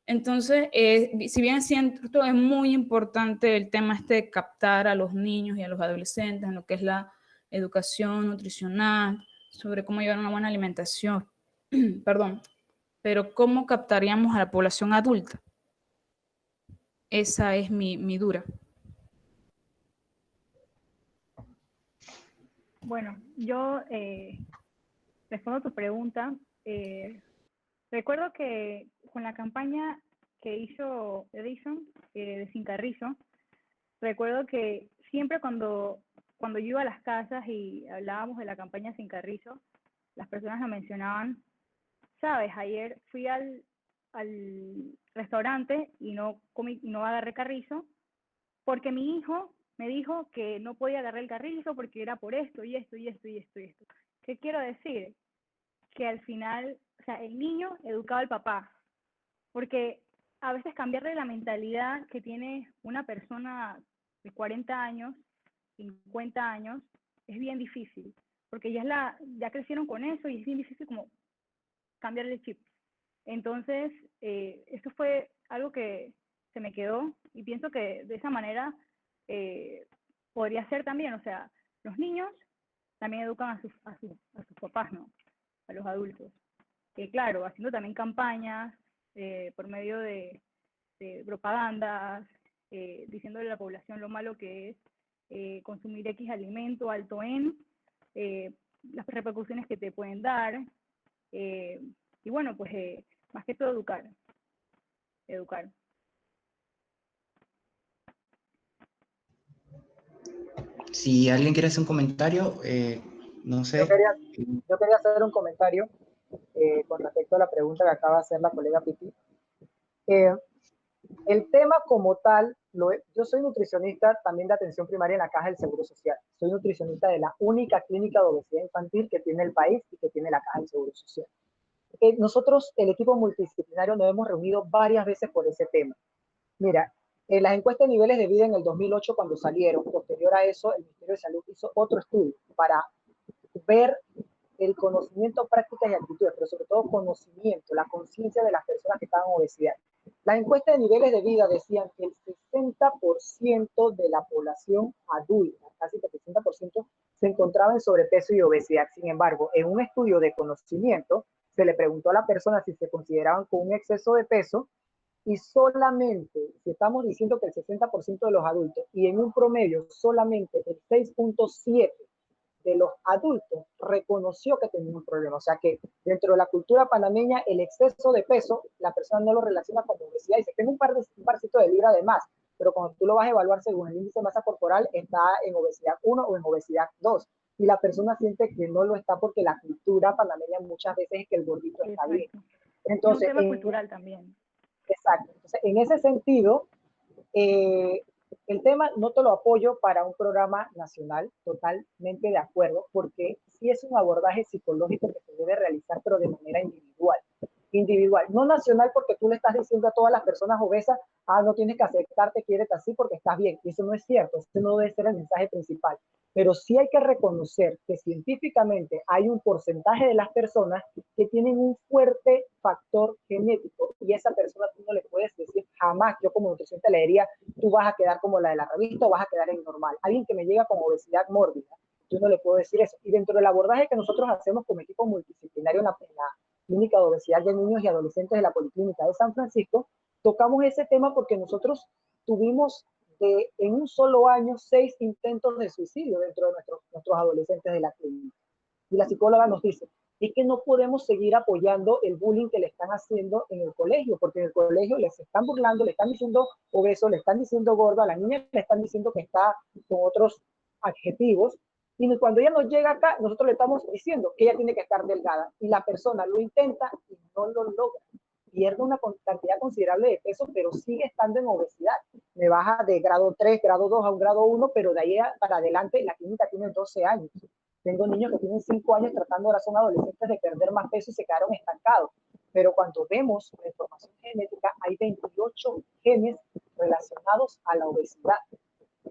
Entonces, si bien siento, es muy importante el tema de captar a los niños y a los adolescentes en lo que es la educación nutricional, sobre cómo llevar una buena alimentación, perdón, pero ¿cómo captaríamos a la población adulta? Esa es mi dura. Bueno, yo respondo a tu pregunta. Recuerdo que con la campaña que hizo Edison de Sin Carrizo, recuerdo que siempre cuando yo iba a las casas y hablábamos de la campaña Sin Carrizo, las personas la mencionaban. Sabes, ayer fui al restaurante y no comí, y no agarré carrizo porque mi hijo me dijo que no podía agarrar el carrizo porque era por esto y esto y esto y esto y esto. ¿Qué quiero decir? Que al final, o sea, el niño educaba al papá, porque a veces cambiarle la mentalidad que tiene una persona de 40 años, 50 años, es bien difícil, porque ya crecieron con eso y es bien difícil como cambiarle el chip. Entonces, esto fue algo que se me quedó y pienso que de esa manera podría ser también, o sea, los niños también educan a sus papás, ¿no? A los adultos. Claro, haciendo también campañas por medio de propagandas, diciéndole a la población lo malo que es consumir X alimento alto en, las repercusiones que te pueden dar, y bueno, pues más que todo educar. Si alguien quiere hacer un comentario, no sé. Yo quería hacer un comentario con respecto a la pregunta que acaba de hacer la colega Piti. El tema como tal, yo soy nutricionista también de atención primaria en la Caja del Seguro Social. Soy nutricionista de la única clínica de obesidad infantil que tiene el país y que tiene la Caja del Seguro Social. Nosotros, el equipo multidisciplinario, nos hemos reunido varias veces por ese tema. Mira, las encuestas de niveles de vida en el 2008, cuando salieron, posterior a eso, el Ministerio de Salud hizo otro estudio para ver el conocimiento, prácticas y actitudes, pero sobre todo conocimiento, la conciencia de las personas que estaban en obesidad. Las encuestas de niveles de vida decían que el 60% de la población adulta, casi el 60%, se encontraba en sobrepeso y obesidad. Sin embargo, en un estudio de conocimiento, se le preguntó a la persona si se consideraban con un exceso de peso, y solamente, si estamos diciendo que el 60% de los adultos, y en un promedio solamente el 6.7% de los adultos reconoció que tenía un problema. O sea que dentro de la cultura panameña, el exceso de peso, la persona no lo relaciona con obesidad. Dice, tengo un parcito de libra de más, pero cuando tú lo vas a evaluar según el índice de masa corporal, está en obesidad 1 o en obesidad 2. Y la persona siente que no lo está porque la cultura panameña muchas veces es que el gordito está bien. Entonces, es un tema cultural también. Exacto. Entonces, en ese sentido, el tema no te lo apoyo para un programa nacional, totalmente de acuerdo, porque sí es un abordaje psicológico que se debe realizar, pero de manera individual. Individual, no nacional, porque tú le estás diciendo a todas las personas obesas, no tienes que aceptarte, quiérete así porque estás bien. Y eso no es cierto, eso no debe ser el mensaje principal. Pero sí hay que reconocer que científicamente hay un porcentaje de las personas que tienen un fuerte factor genético, y esa persona tú no le puedes decir jamás, yo como nutricionista le diría, tú vas a quedar como la de la revista o vas a quedar en normal. Alguien que me llega con obesidad mórbida, yo no le puedo decir eso. Y dentro del abordaje que nosotros hacemos como equipo multidisciplinario en la clínica de obesidad de niños y adolescentes de la Policlínica de San Francisco, tocamos ese tema porque nosotros tuvimos en un solo año 6 intentos de suicidio dentro de nuestros adolescentes de la clínica. Y la psicóloga nos dice, es que no podemos seguir apoyando el bullying que le están haciendo en el colegio, porque en el colegio les están burlando, le están diciendo obeso, le están diciendo gordo, a la niña le están diciendo que está con otros adjetivos, y cuando ella nos llega acá, nosotros le estamos diciendo que ella tiene que estar delgada, y la persona lo intenta y no lo logra. Pierde una cantidad considerable de peso, pero sigue estando en obesidad. Me baja de grado 3, grado 2 a un grado 1, pero de ahí para adelante la clínica tiene 12 años. Tengo niños que tienen 5 años tratando, ahora son adolescentes, de perder más peso y se quedaron estancados. Pero cuando vemos la información genética, hay 28 genes relacionados a la obesidad,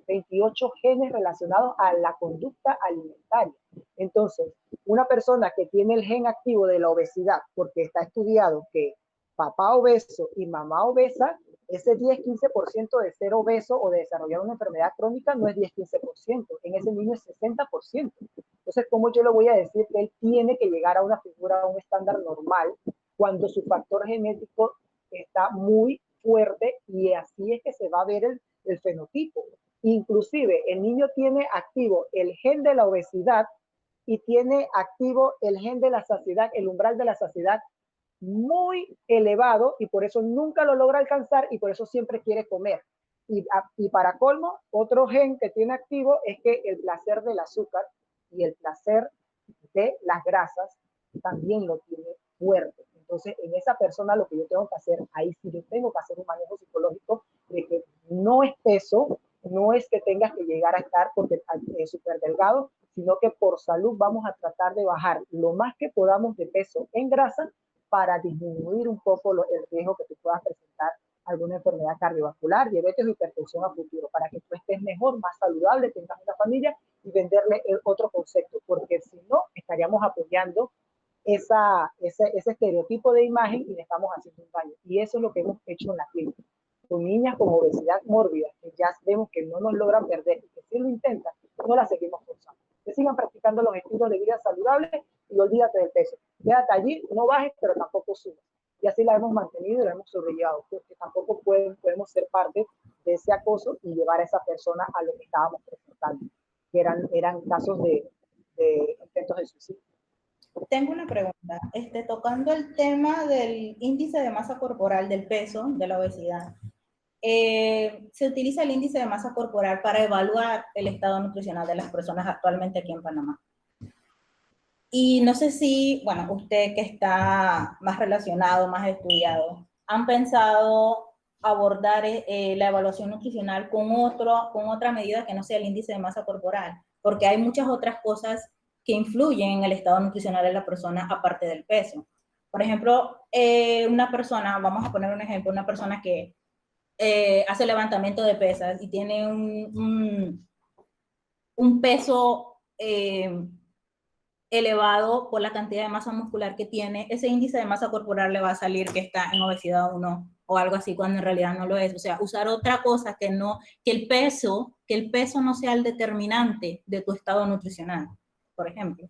28 genes relacionados a la conducta alimentaria. Entonces, una persona que tiene el gen activo de la obesidad, porque está estudiado que papá obeso y mamá obesa, ese 10-15% de ser obeso o de desarrollar una enfermedad crónica no es 10-15%, en ese niño es 60%. Entonces, ¿cómo yo le voy a decir que él tiene que llegar a una figura, a un estándar normal, cuando su factor genético está muy fuerte? Y así es que se va a ver el fenotipo. Inclusive, el niño tiene activo el gen de la obesidad y tiene activo el gen de la saciedad, el umbral de la saciedad muy elevado, y por eso nunca lo logra alcanzar y por eso siempre quiere comer. Y para colmo, otro gen que tiene activo es que el placer del azúcar y el placer de las grasas también lo tiene fuerte. Entonces, en esa persona lo que yo tengo que hacer, ahí sí yo tengo que hacer un manejo psicológico de que no es peso, no es que tengas que llegar a estar porque es súper delgado, sino que por salud vamos a tratar de bajar lo más que podamos de peso en grasa para disminuir un poco el riesgo que tú puedas presentar alguna enfermedad cardiovascular, diabetes o hipertensión a futuro, para que tú estés mejor, más saludable, tengas una familia y venderle otro concepto, porque si no, estaríamos apoyando ese estereotipo de imagen y le estamos haciendo un daño. Y eso es lo que hemos hecho en la clínica. Con niñas con obesidad mórbida, que ya vemos que no nos logran perder y que si lo intentan, no las seguimos forzando. Que sigan practicando los estilos de vida saludables y olvídate del peso. Quédate allí, no bajes, pero tampoco subas. Y así la hemos mantenido y la hemos sobrellevado, porque tampoco podemos ser parte de ese acoso y llevar a esa persona a lo que estábamos presentando, que eran casos de intentos de suicidio. Tengo una pregunta. Tocando el tema del índice de masa corporal, del peso, de la obesidad, se utiliza el índice de masa corporal para evaluar el estado nutricional de las personas actualmente aquí en Panamá. Y no sé si, bueno, usted que está más relacionado, más estudiado, ¿han pensado abordar la evaluación nutricional con otra medida que no sea el índice de masa corporal? Porque hay muchas otras cosas que influyen en el estado nutricional de la persona aparte del peso. Por ejemplo, una persona, vamos a poner un ejemplo, una persona que hace levantamiento de pesas y tiene un peso elevado por la cantidad de masa muscular que tiene, ese índice de masa corporal le va a salir que está en obesidad 1 o algo así, cuando en realidad no lo es. O sea, usar otra cosa que el peso no sea el determinante de tu estado nutricional, por ejemplo.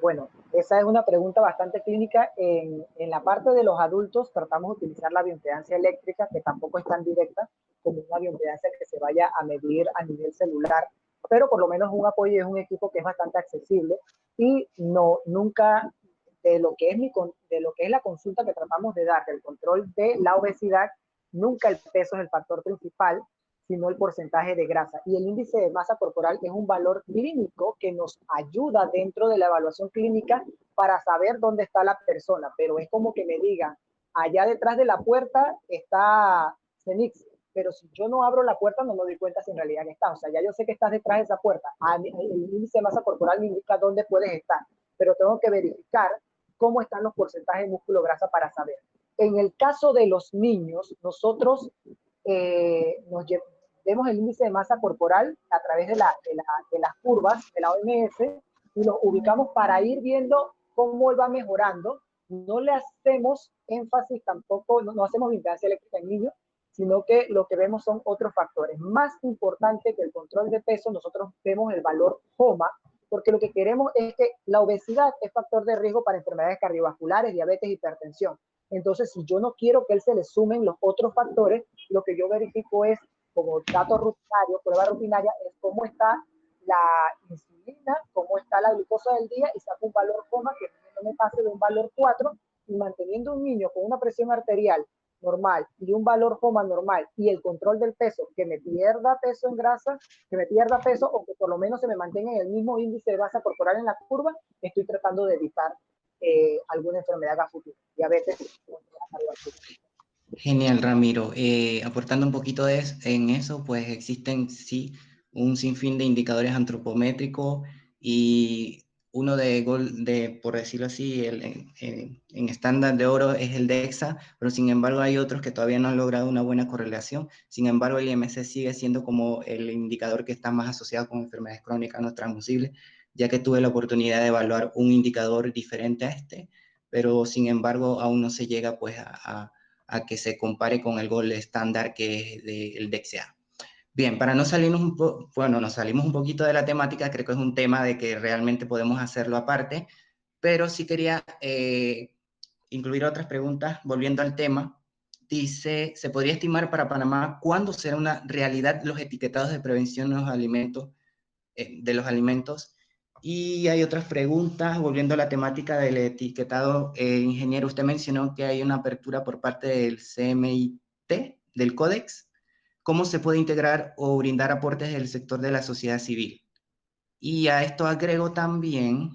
Bueno, esa es una pregunta bastante clínica. En la parte de los adultos tratamos de utilizar la bioimpedancia eléctrica, que tampoco es tan directa como una bioimpedancia que se vaya a medir a nivel celular, pero por lo menos un apoyo es un equipo que es bastante accesible y nunca de lo que es la consulta que tratamos de dar, del control de la obesidad, nunca el peso es el factor principal, sino el porcentaje de grasa. Y el índice de masa corporal es un valor clínico que nos ayuda dentro de la evaluación clínica para saber dónde está la persona, pero es como que me digan, allá detrás de la puerta está Cenix, pero si yo no abro la puerta no me doy cuenta si en realidad está. O sea, ya yo sé que estás detrás de esa puerta. El índice de masa corporal me indica dónde puedes estar, pero tengo que verificar cómo están los porcentajes de músculo grasa para saber. En el caso de los niños, nosotros vemos el índice de masa corporal a través de las curvas de la OMS y lo ubicamos para ir viendo cómo él va mejorando. No le hacemos énfasis tampoco, no hacemos bioimpedancia eléctrica en niños, sino que lo que vemos son otros factores. Más importante que el control de peso, nosotros vemos el valor HOMA, porque lo que queremos es que la obesidad es factor de riesgo para enfermedades cardiovasculares, diabetes, hipertensión. Entonces, si yo no quiero que él se le sumen los otros factores, lo que yo verifico es, como dato rutinario, prueba rutinaria, es cómo está la insulina, cómo está la glucosa del día y saco un valor coma que no me pase de un valor 4 y manteniendo un niño con una presión arterial normal y un valor coma normal y el control del peso, que me pierda peso en grasa, que me pierda peso o que por lo menos se me mantenga en el mismo índice de masa corporal en la curva, estoy tratando de evitar alguna enfermedad a futuro, diabetes o cardiovascular. Genial, Ramiro. Aportando un poquito en eso, pues existen, sí, un sinfín de indicadores antropométricos y uno por decirlo así, en estándar de oro es el DEXA, pero sin embargo hay otros que todavía no han logrado una buena correlación. Sin embargo, el IMC sigue siendo como el indicador que está más asociado con enfermedades crónicas no transmisibles, ya que tuve la oportunidad de evaluar un indicador diferente a este, pero sin embargo aún no se llega pues a que se compare con el gol estándar que es el DEXA. Bien, para no salirnos nos salimos un poquito de la temática, creo que es un tema de que realmente podemos hacerlo aparte, pero sí quería incluir otras preguntas, volviendo al tema. Dice, ¿se podría estimar para Panamá cuándo será una realidad los etiquetados de prevención de los alimentos? Y hay otras preguntas, volviendo a la temática del etiquetado, ingeniero, usted mencionó que hay una apertura por parte del CMIT, del Códex. ¿Cómo se puede integrar o brindar aportes del sector de la sociedad civil? Y a esto agrego también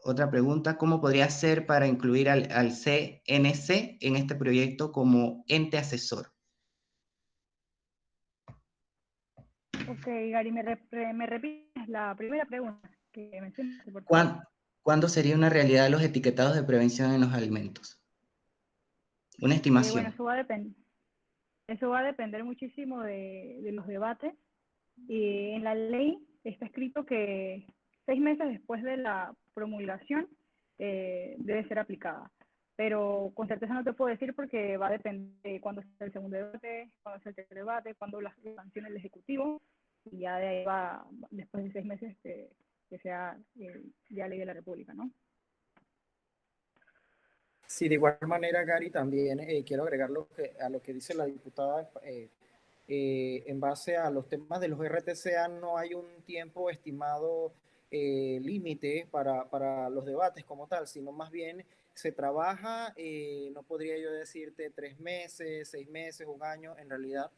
otra pregunta, ¿cómo podría ser para incluir al CNC en este proyecto como ente asesor? Ok, Gary, me repites la primera pregunta que mencionaste, por favor. ¿Cuándo sería una realidad los etiquetados de prevención en los alimentos? Una estimación. Bueno, eso va a depender muchísimo de los debates. Y en la ley está escrito que 6 meses después de la promulgación debe ser aplicada. Pero con certeza no te puedo decir porque va a depender de cuándo sea el segundo debate, cuándo sea el tercer debate, cuándo las sancione el Ejecutivo, y ya de ahí va, después de 6 meses, que sea ya ley de la República, ¿no? Sí, de igual manera, Gary, también quiero agregar a lo que dice la diputada. En base a los temas de los RTCA, no hay un tiempo estimado límite para los debates como tal, sino más bien se trabaja, no podría yo decirte 3 meses, 6 meses, un año, en realidad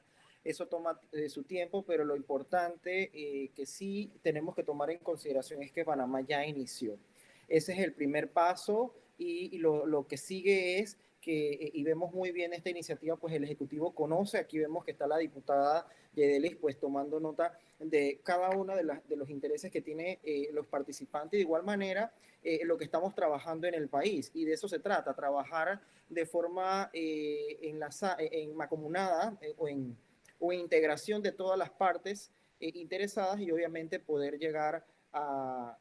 eso toma su tiempo, pero lo importante que sí tenemos que tomar en consideración es que Panamá ya inició. Ese es el primer paso y lo que sigue es que, y vemos muy bien esta iniciativa, pues el Ejecutivo conoce, aquí vemos que está la diputada Yedelis, pues tomando nota de cada uno de los intereses que tienen los participantes, de igual manera lo que estamos trabajando en el país, y de eso se trata, trabajar de forma mancomunada o en integración de todas las partes interesadas y obviamente poder llegar a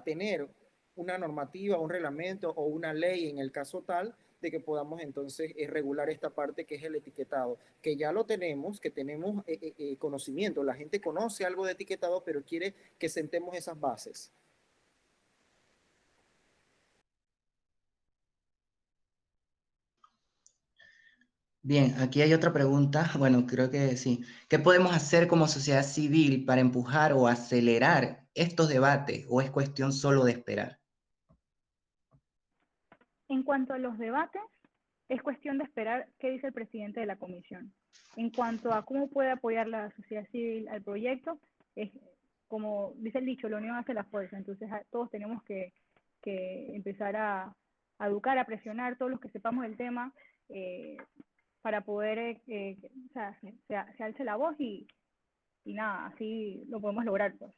tener una normativa, un reglamento o una ley en el caso tal de que podamos entonces regular esta parte que es el etiquetado, que ya lo tenemos, que tenemos conocimiento, la gente conoce algo de etiquetado, pero quiere que sentemos esas bases. Bien, aquí hay otra pregunta. Bueno, creo que sí. ¿Qué podemos hacer como sociedad civil para empujar o acelerar estos debates o es cuestión solo de esperar? En cuanto a los debates, es cuestión de esperar qué dice el presidente de la comisión. En cuanto a cómo puede apoyar la sociedad civil al proyecto, es como dice el dicho, la unión hace la fuerza. Entonces todos tenemos que empezar a educar, a presionar, todos los que sepamos del tema, para poder, o sea, se alce la voz y nada, así lo podemos lograr, pues.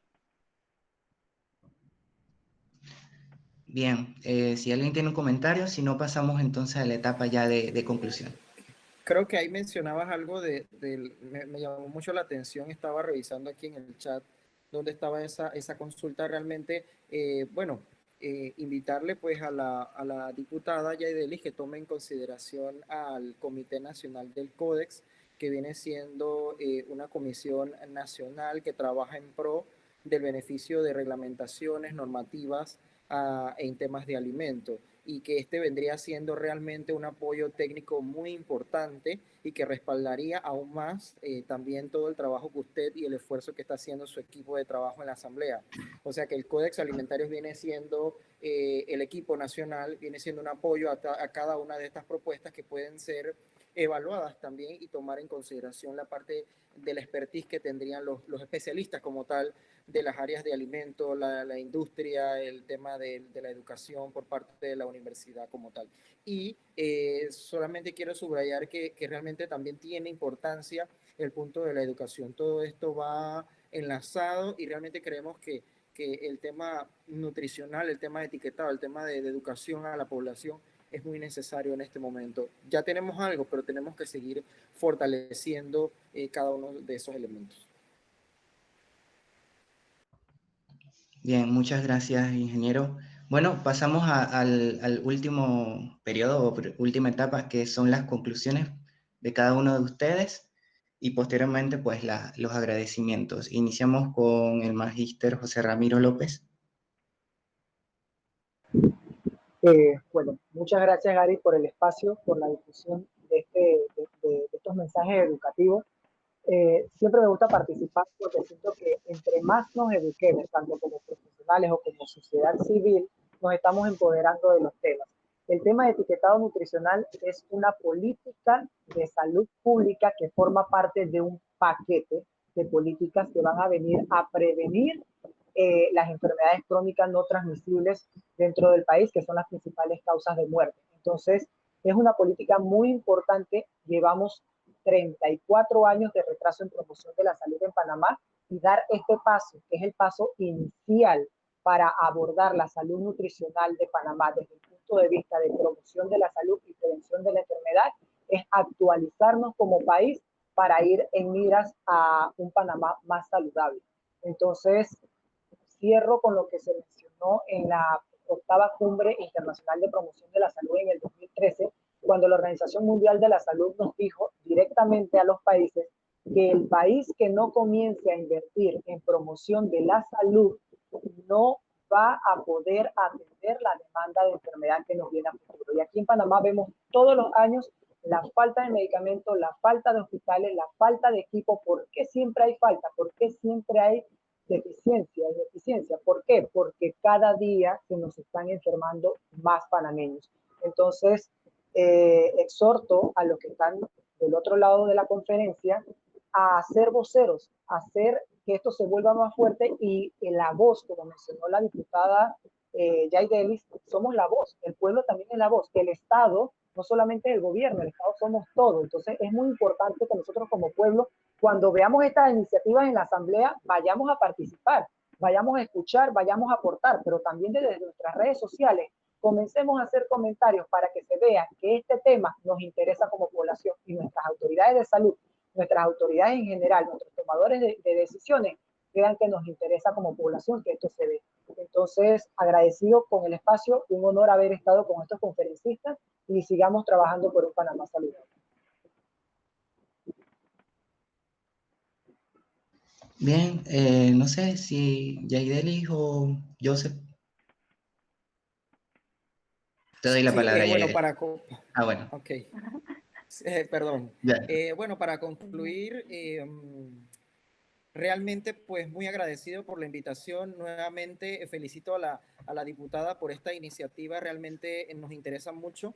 Bien, si alguien tiene un comentario, si no pasamos entonces a la etapa ya de conclusión. Creo que ahí mencionabas algo me llamó mucho la atención, estaba revisando aquí en el chat donde estaba esa consulta realmente, bueno, invitarle pues a la diputada Yaidelis que tome en consideración al Comité Nacional del Códex, que viene siendo una comisión nacional que trabaja en pro del beneficio de reglamentaciones normativas en temas de alimento, y que este vendría siendo realmente un apoyo técnico muy importante y que respaldaría aún más también todo el trabajo que usted y el esfuerzo que está haciendo su equipo de trabajo en la Asamblea. O sea que el Códex Alimentario viene siendo el equipo nacional, viene siendo un apoyo a cada una de estas propuestas que pueden ser evaluadas también y tomar en consideración la parte de la expertise que tendrían los especialistas como tal de las áreas de alimento, la industria, el tema de la educación por parte de la universidad como tal. Y solamente quiero subrayar que realmente también tiene importancia el punto de la educación. Todo esto va enlazado y realmente creemos que el tema nutricional, el tema de etiquetado, el tema de educación a la población es muy necesario en este momento. Ya tenemos algo, pero tenemos que seguir fortaleciendo cada uno de esos elementos. Bien, muchas gracias, ingeniero. Bueno, pasamos al último periodo o última etapa, que son las conclusiones de cada uno de ustedes y posteriormente, pues, los agradecimientos. Iniciamos con el magíster José Ramiro López. Bueno, muchas gracias, Gary, por el espacio, por la difusión de estos mensajes educativos. Siempre me gusta participar porque siento que entre más nos eduquemos, tanto como profesionales o como sociedad civil, nos estamos empoderando de los temas. El tema de etiquetado nutricional es una política de salud pública que forma parte de un paquete de políticas que van a venir a prevenir las enfermedades crónicas no transmisibles dentro del país, que son las principales causas de muerte. Entonces, es una política muy importante. Llevamos 34 años de retraso en promoción de la salud en Panamá, y dar este paso, que es el paso inicial para abordar la salud nutricional de Panamá desde el punto de vista de promoción de la salud y prevención de la enfermedad, es actualizarnos como país para ir en miras a un Panamá más saludable. Entonces, cierro con lo que se mencionó en la octava Cumbre Internacional de Promoción de la Salud en el 2013, cuando la Organización Mundial de la Salud nos dijo directamente a los países que el país que no comience a invertir en promoción de la salud no va a poder atender la demanda de enfermedad que nos viene a futuro. Y aquí en Panamá vemos todos los años la falta de medicamentos, la falta de hospitales, la falta de equipo. ¿Por qué siempre hay falta? ¿Por qué siempre hay deficiencia, ineficiencia. ¿Por qué? Porque cada día se nos están enfermando más panameños. Entonces, exhorto a los que están del otro lado de la conferencia a ser voceros, a hacer que esto se vuelva más fuerte y la voz, como mencionó la diputada Yaidelis, somos la voz, el pueblo también es la voz, el Estado, no solamente el gobierno, el Estado somos todos. Entonces es muy importante que nosotros como pueblo, cuando veamos estas iniciativas en la Asamblea, vayamos a participar, vayamos a escuchar, vayamos a aportar, pero también desde nuestras redes sociales comencemos a hacer comentarios para que se vea que este tema nos interesa como población y nuestras autoridades de salud, nuestras autoridades en general, nuestros tomadores de decisiones, vean que nos interesa como población que esto se ve. Entonces, agradecido con el espacio, un honor haber estado con estos conferencistas y sigamos trabajando por un Panamá saludable. Bien, no sé si Yaidelis o Joseph. Te doy la Sí, palabra, bueno, Yaidelis. Bueno. Ok. Perdón. Ya. Bueno, para concluir, realmente pues muy agradecido por la invitación. Nuevamente felicito a la diputada por esta iniciativa. Realmente nos interesa mucho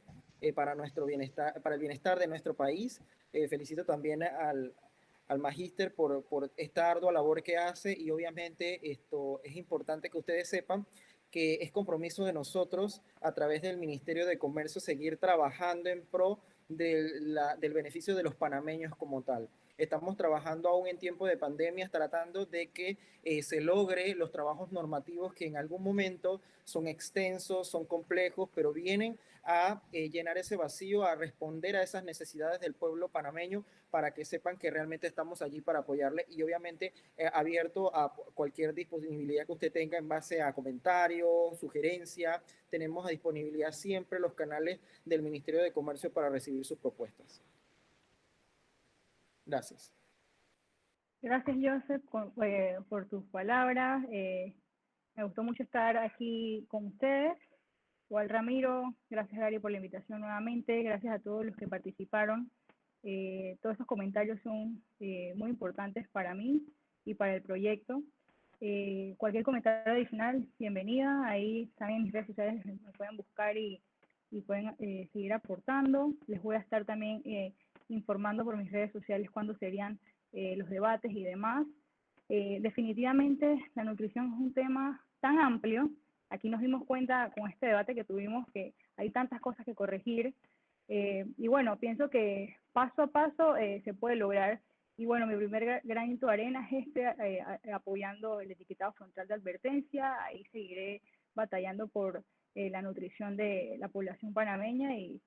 para nuestro bienestar, para el bienestar de nuestro país. Felicito también al magíster por esta ardua labor que hace, y obviamente esto es importante que ustedes sepan que es compromiso de nosotros a través del Ministerio de Comercio seguir trabajando en pro del beneficio de los panameños como tal. Estamos trabajando aún en tiempo de pandemia, tratando de que se logre los trabajos normativos que en algún momento son extensos, son complejos, pero vienen a llenar ese vacío, a responder a esas necesidades del pueblo panameño, para que sepan que realmente estamos allí para apoyarle, y obviamente abierto a cualquier disponibilidad que usted tenga en base a comentarios, sugerencias. Tenemos a disponibilidad siempre los canales del Ministerio de Comercio para recibir sus propuestas. Gracias. Gracias, Joseph, por tus palabras. Me gustó mucho estar aquí con ustedes. Igual, Ramiro, gracias, Gary, por la invitación nuevamente. Gracias a todos los que participaron. Todos esos comentarios son muy importantes para mí y para el proyecto. Cualquier comentario adicional, bienvenida. Ahí también en mis redes sociales me pueden buscar y pueden seguir aportando. Les voy a estar también informando por mis redes sociales cuándo serían los debates y demás. Definitivamente la nutrición es un tema tan amplio. Aquí nos dimos cuenta con este debate que tuvimos que hay tantas cosas que corregir, y bueno, pienso que paso a paso se puede lograr. Y bueno, mi primer granito de arena es apoyando el etiquetado frontal de advertencia. Ahí seguiré batallando por la nutrición de la población panameña, y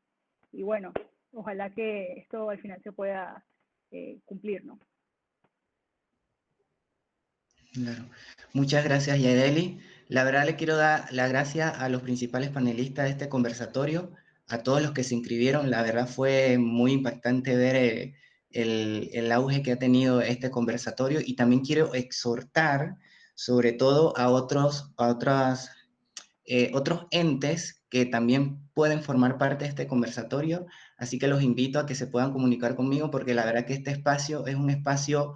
bueno, ojalá que esto al final se pueda cumplir, ¿no? Claro. Muchas gracias, Yadeli. La verdad le quiero dar las gracias a los principales panelistas de este conversatorio, a todos los que se inscribieron. La verdad fue muy impactante ver el auge que ha tenido este conversatorio, y también quiero exhortar sobre todo a otros entes que también pueden formar parte de este conversatorio, así que los invito a que se puedan comunicar conmigo, porque la verdad que este espacio es un espacio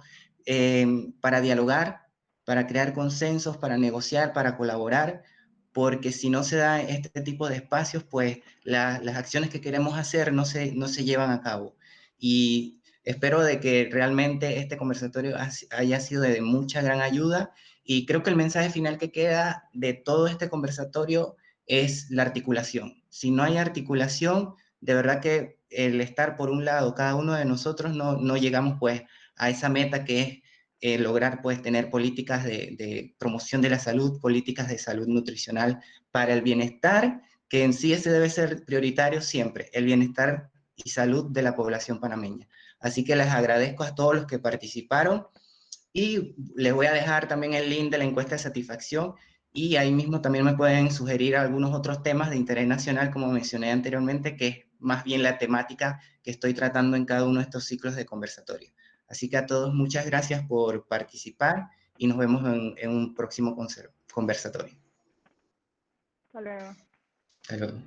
para dialogar, para crear consensos, para negociar, para colaborar, porque si no se da este tipo de espacios, pues las acciones que queremos hacer no se llevan a cabo. Y espero de que realmente este conversatorio haya sido de mucha gran ayuda, y creo que el mensaje final que queda de todo este conversatorio es la articulación. Si no hay articulación, de verdad que el estar por un lado, cada uno de nosotros no llegamos pues a esa meta que es lograr pues tener políticas de promoción de la salud, políticas de salud nutricional para el bienestar, que en sí ese debe ser prioritario siempre, el bienestar y salud de la población panameña. Así que les agradezco a todos los que participaron, y les voy a dejar también el link de la encuesta de satisfacción, y ahí mismo también me pueden sugerir algunos otros temas de interés nacional, como mencioné anteriormente, que es más bien la temática que estoy tratando en cada uno de estos ciclos de conversatorio. Así que a todos muchas gracias por participar, y nos vemos en un próximo conversatorio. Hasta luego. Hasta luego.